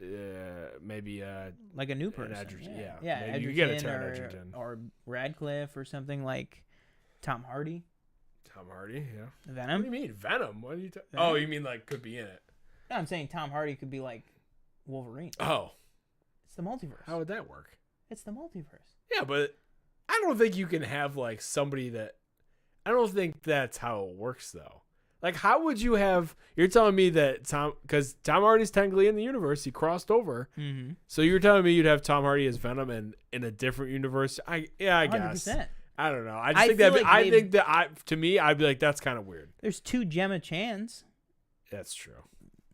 like a new person. Yeah. Maybe you get a Taron Egerton or Radcliffe or something like. Tom Hardy, Tom Hardy, yeah. What do Venom. you mean Venom? What are you? Venom? Oh, you mean like could be in it? No, I'm saying Tom Hardy could be like Wolverine. Oh, It's the multiverse. how would that work? It's the multiverse. Yeah, but I don't think you can have like somebody that. I don't think that's how it works though. Like, how would you have? You're telling me that because Tom Hardy's technically in the universe, he crossed over. Mm-hmm. So you're telling me you'd have Tom Hardy as Venom and in a different universe? I guess. 100%. I don't know. I I think feel that like I think that to me, I'd be like, that's kind of weird. There's 2 Gemma Chans, That's true.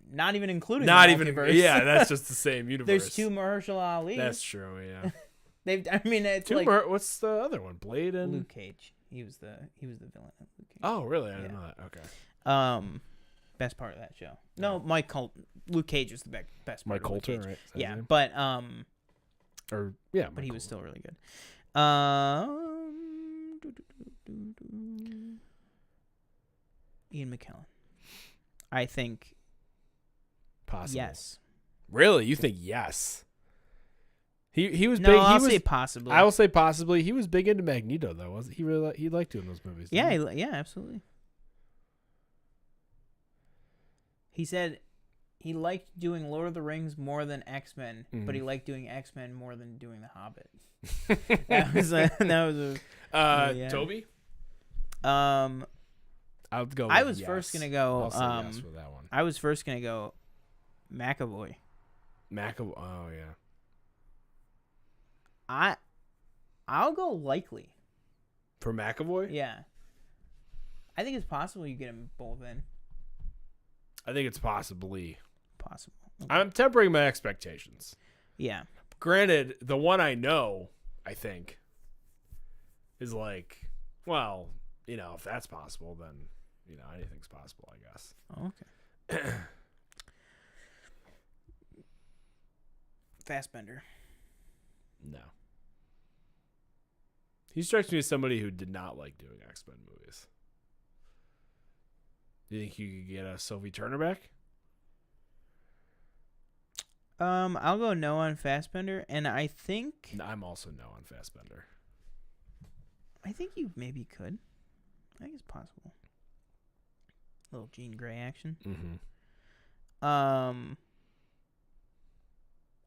not even including Not the even. multiverse. Yeah, that's just the same universe. There's 2 Mahershala Ali. That's true. Yeah. I mean, it's Two. like What's the other one? Blade and. Luke Cage. He was the villain of Luke Cage. Oh, really? I Yeah. didn't know that. Okay. Best part of that show. No, Luke Cage was the best part. Mike of Luke Coulter, Cage. right? Is that his Yeah, name? but Or yeah, but he Mike was Coulter. still really good. Ian McKellen. I think Possible. yes. Really? You think yes? He was No, big. I'll He was. say possibly. I will say possibly. He was big into Magneto though. Was he really? He liked doing those movies. Yeah, didn't yeah, absolutely. He said he liked doing Lord of the Rings more than X-Men, but he liked doing X-Men more than doing The Hobbit. he? That was a yeah. Toby. I I'll go. I with was yes. first gonna go. I'll say yes for that one. I was first gonna go McAvoy. Oh yeah. I'll go likely. For McAvoy. Yeah. I think it's possible you get them both in. I think it's possibly. Possible. I'm tempering my expectations. Yeah. Granted, the one I know, I think, is like, well, if that's possible, then anything's possible, I guess. Oh, okay. Fassbender. No. He strikes me as somebody who did not like doing X-Men movies. Do you think you could get a Sophie Turner back? I'll go no on Fassbender, and I think I'm also no on Fassbender. you maybe could. I think it's possible. A little Jean Grey action. Mm-hmm.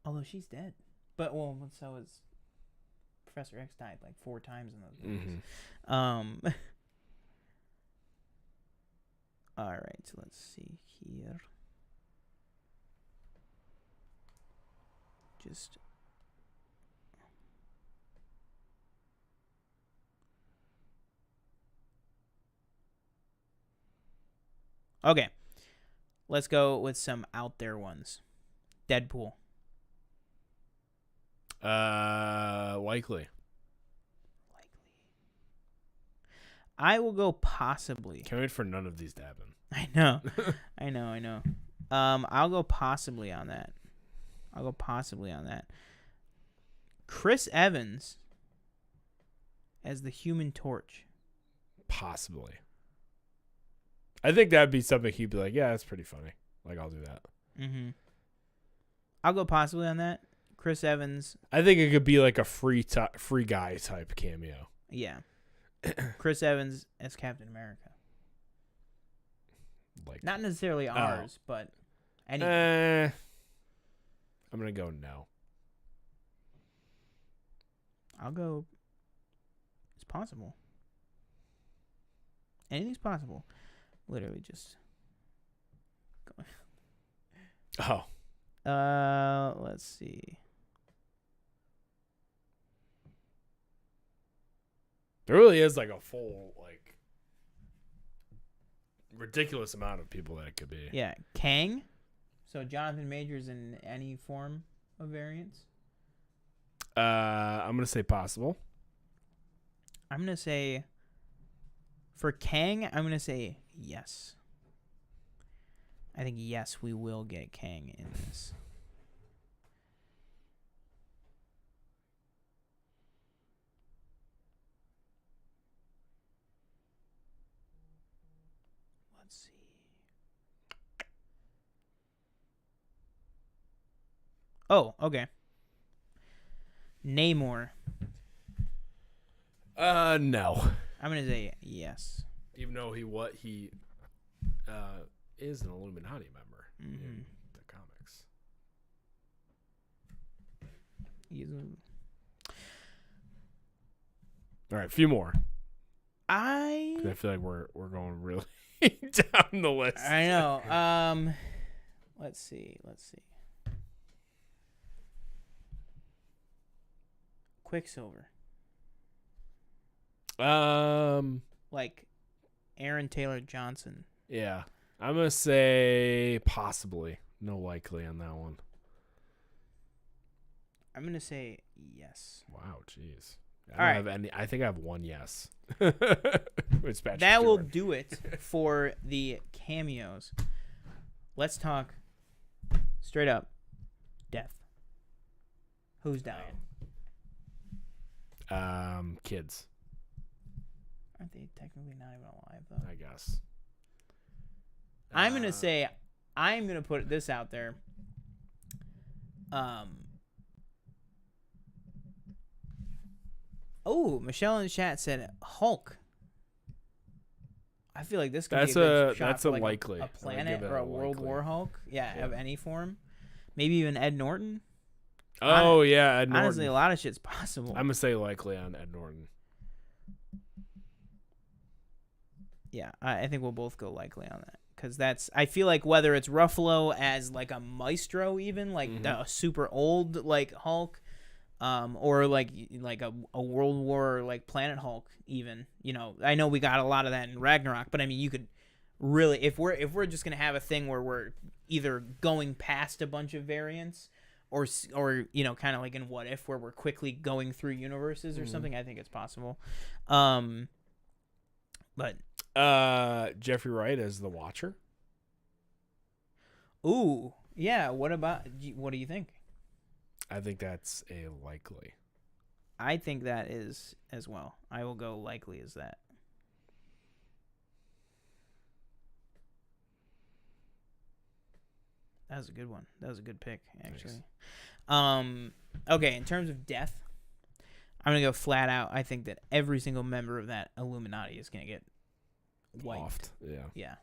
Although she's dead, but so is Professor X. Died like 4 times in those movies. Mm-hmm. All right, so let's see here. Just okay. Let's go with some out there ones. Deadpool. Likely. I will go possibly. Can't wait for none of these to happen. I know. I know. I'll go possibly on that. Chris Evans as the Human Torch. Possibly. I think that'd be something he'd be like, yeah, that's pretty funny. Like, I'll do that. Mm-hmm. I'll go possibly on that. Chris Evans. I think it could be like a free guy type cameo. Yeah. Chris Evans as Captain America. Like, Not necessarily ours, but any. I'm gonna go no. I'll go. It's possible. Anything's possible. Literally just. Oh. Let's see. There really is like a full ridiculous amount of people that it could be. Yeah, Kang. So Jonathan Majors in any form of variance. I'm gonna say possible. I'm gonna say. For Kang, I'm gonna say yes. I think yes, we will get Kang in this. Let's see. Oh, okay. Namor. No. I'm gonna say yes. Even though he is an Illuminati member in the comics. All right, a few more. 'Cause I feel like we're going really down the list. I know. Let's see. Quicksilver. Like Aaron Taylor Johnson. Yeah. I'm going to say possibly. No likely on that one. I'm going to say yes. Wow, jeez. I think I have one yes. It's Patrick that Stewart. will do it for the cameos. Let's talk straight up death. Who's dying? Kids. Aren't they technically not even alive though? I guess. I'm gonna say, I'm gonna put this out there. Oh, Michelle in the chat said Hulk. I feel like this could be a good shot that's for a like likely. a planet or a World likely. War Hulk. Yeah, of any form. Maybe even Ed Norton. Oh yeah, Ed Norton. Honestly, a lot of shit's possible. I'm gonna say likely on Ed Norton. Yeah, I think we'll both go likely on that. Because I feel like whether it's Ruffalo as like a maestro, even like a super old like Hulk, or like a World War like Planet Hulk, even, you know, I know we got a lot of that in Ragnarok, but I mean, you could really, if we're just gonna have a thing where we're either going past a bunch of variants, or you know, kind of like in What If, where we're quickly going through universes or something, I think it's possible. But Jeffrey Wright as the Watcher. Ooh, yeah. What do you think? I think that's a likely. I think that is as well. I will go likely as that. That was a good one. That was a good pick, actually. Nice. Okay, in terms of death, I'm gonna go flat out. I think that every single member of that Illuminati is gonna get wiped. Yeah.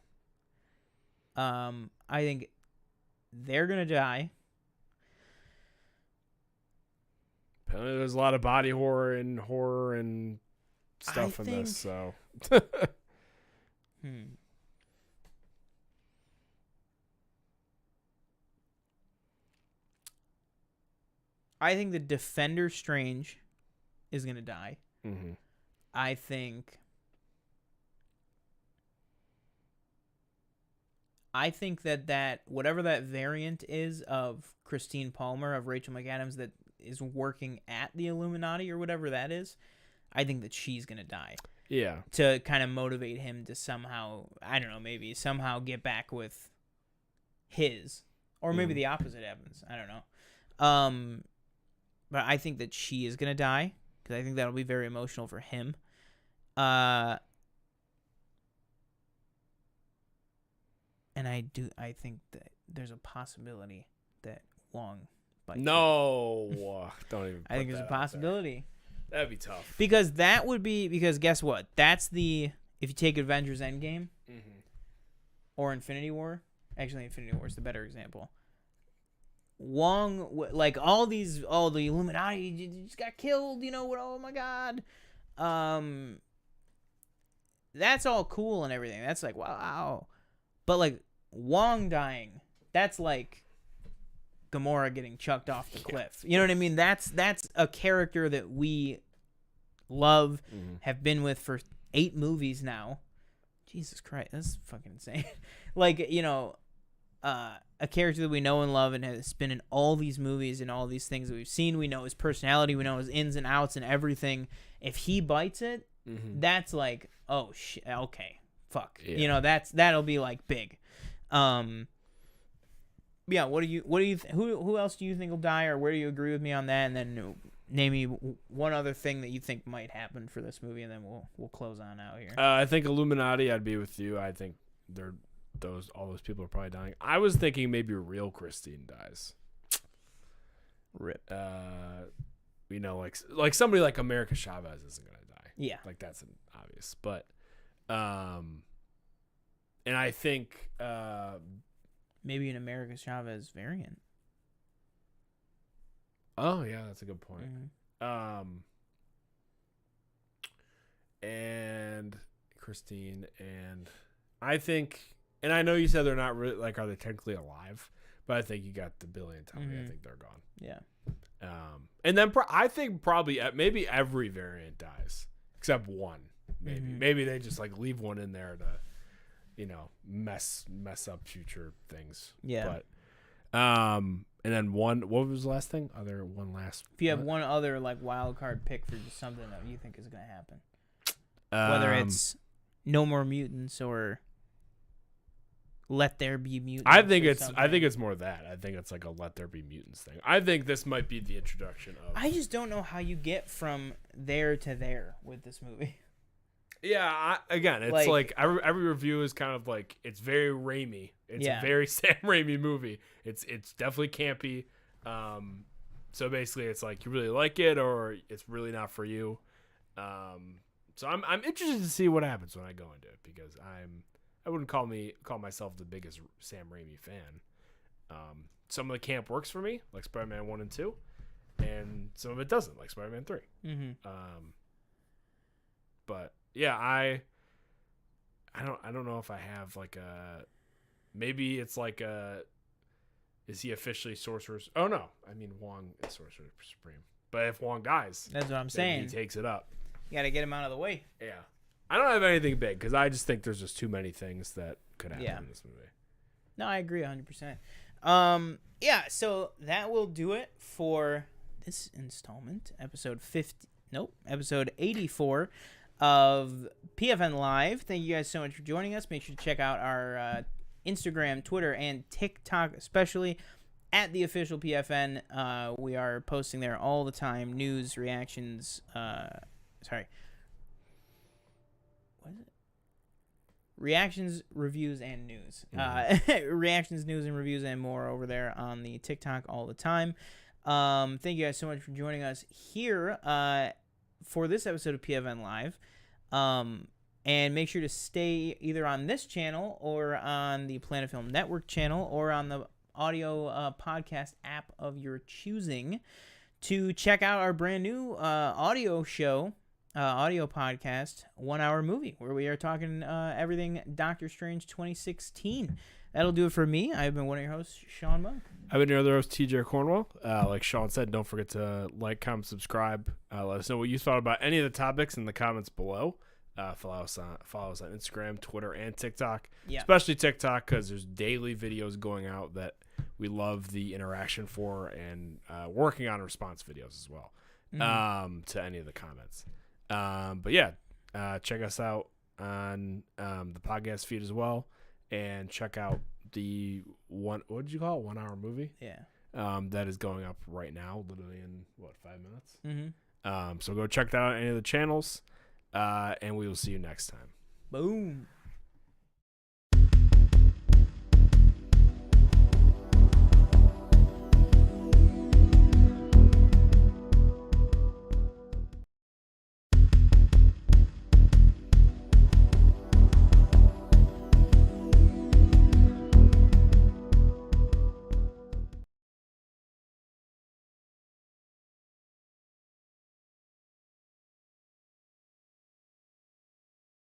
I think they're gonna die. Apparently, there's a lot of body horror and stuff in this. So. I think the Defender Strange is gonna die. Mm-hmm. I think that whatever that variant is of Christine Palmer, of Rachel McAdams, that is working at the Illuminati or whatever that is, I think that she's gonna die. Yeah. To kind of motivate him to somehow, I don't know, maybe somehow get back with his, or maybe the opposite happens. I don't know. But I think that she is gonna die, because I think that'll be very emotional for him. And I think that there's a possibility that Wong bites him. No, don't even. I think there's a possibility. That'd be tough. Because guess what? That's if you take Avengers Endgame or Infinity War. Actually, Infinity War is the better example. Wong, like all the Illuminati just got killed, you know, oh my god. That's all cool and everything. That's like, wow. But like Wong dying, that's like Gamora getting chucked off the cliff. You know what I mean? That's a character that we love, have been with for 8 movies now. Jesus Christ, that's fucking insane. Like, you know, a character that we know and love and has been in all these movies and all these things that we've seen. We know his personality. We know his ins and outs and everything. If he bites it, that's like, oh shit, okay, fuck. Yeah. You know, that'll be like big. Yeah. Who else do you think will die, or where do you agree with me on that? And then name me one other thing that you think might happen for this movie, and then we'll close on out here. I think Illuminati. I'd be with you. I think all those people are probably dying. I was thinking maybe real Christine dies. Rip. You know, like somebody like America Chavez isn't gonna die. Yeah. Like that's obvious, but and I think Maybe an America Chavez variant. oh yeah, that's a good point. Mm-hmm. And Christine, and I think, and I know you said they're not really like, are they technically alive? But I think you got the Billy and Tommy. Mm-hmm. I think they're gone. Yeah. And then I think probably maybe every variant dies except one. Maybe they just like leave one in there to, mess up future things. Yeah. But and then what was the last thing? One last. If you have one other like wild card pick for just something that you think is gonna happen, whether it's No More Mutants or Let There Be Mutants. I think it's more that. I think it's like a Let There Be Mutants thing. I think this might be the introduction of. I just don't know how you get from there to there with this movie. Yeah, it's like every review is kind of like, it's very Raimi. It's a very Sam Raimi movie. It's definitely campy. So basically, it's like you really like it or it's really not for you. So I'm interested to see what happens when I go into it, because I wouldn't call myself the biggest Sam Raimi fan. Some of the camp works for me, like Spider-Man 1 and 2, and some of it doesn't, like Spider-Man 3. Mm-hmm. But yeah, I don't know if I have like maybe it's like is he officially Sorcerer's? Oh no, I mean Wong is Sorcerer Supreme. But if Wong dies, that's what I'm saying. He takes it up. You got to get him out of the way. Yeah, I don't have anything big because I just think there's just too many things that could happen in this movie. No, I agree 100%. Yeah, so that will do it for this installment, episode 84 of PFN Live. Thank you guys so much for joining us. Make sure to check out our Instagram, Twitter, and TikTok, especially at the official PFN. We are posting there all the time, news, reactions. What is it? Reactions, reviews, and news. Reactions, news, and reviews, and more over there on the TikTok all the time. Thank you guys so much for joining us here for this episode of PFN Live. And make sure to stay either on this channel or on the Planet Film Network channel or on the audio podcast app of your choosing to check out our brand new audio show, audio podcast, 1 Hour Movie, where we are talking everything Doctor Strange 2016. That'll do it for me. I've been one of your hosts, Sean Monk. I've been your other host, TJ Cornwell. Like Sean said, don't forget to like, comment, subscribe. Let us know what you thought about any of the topics in the comments below. Follow us on Instagram, Twitter, and TikTok. Yeah. Especially TikTok, because there's daily videos going out that we love the interaction for, and working on response videos as well to any of the comments. But yeah, check us out on the podcast feed as well, and check out the what did you call it? 1 Hour Movie? Yeah. That is going up right now, literally in 5 minutes. Mm-hmm. So go check that out on any of the channels. And we will see you next time. Boom.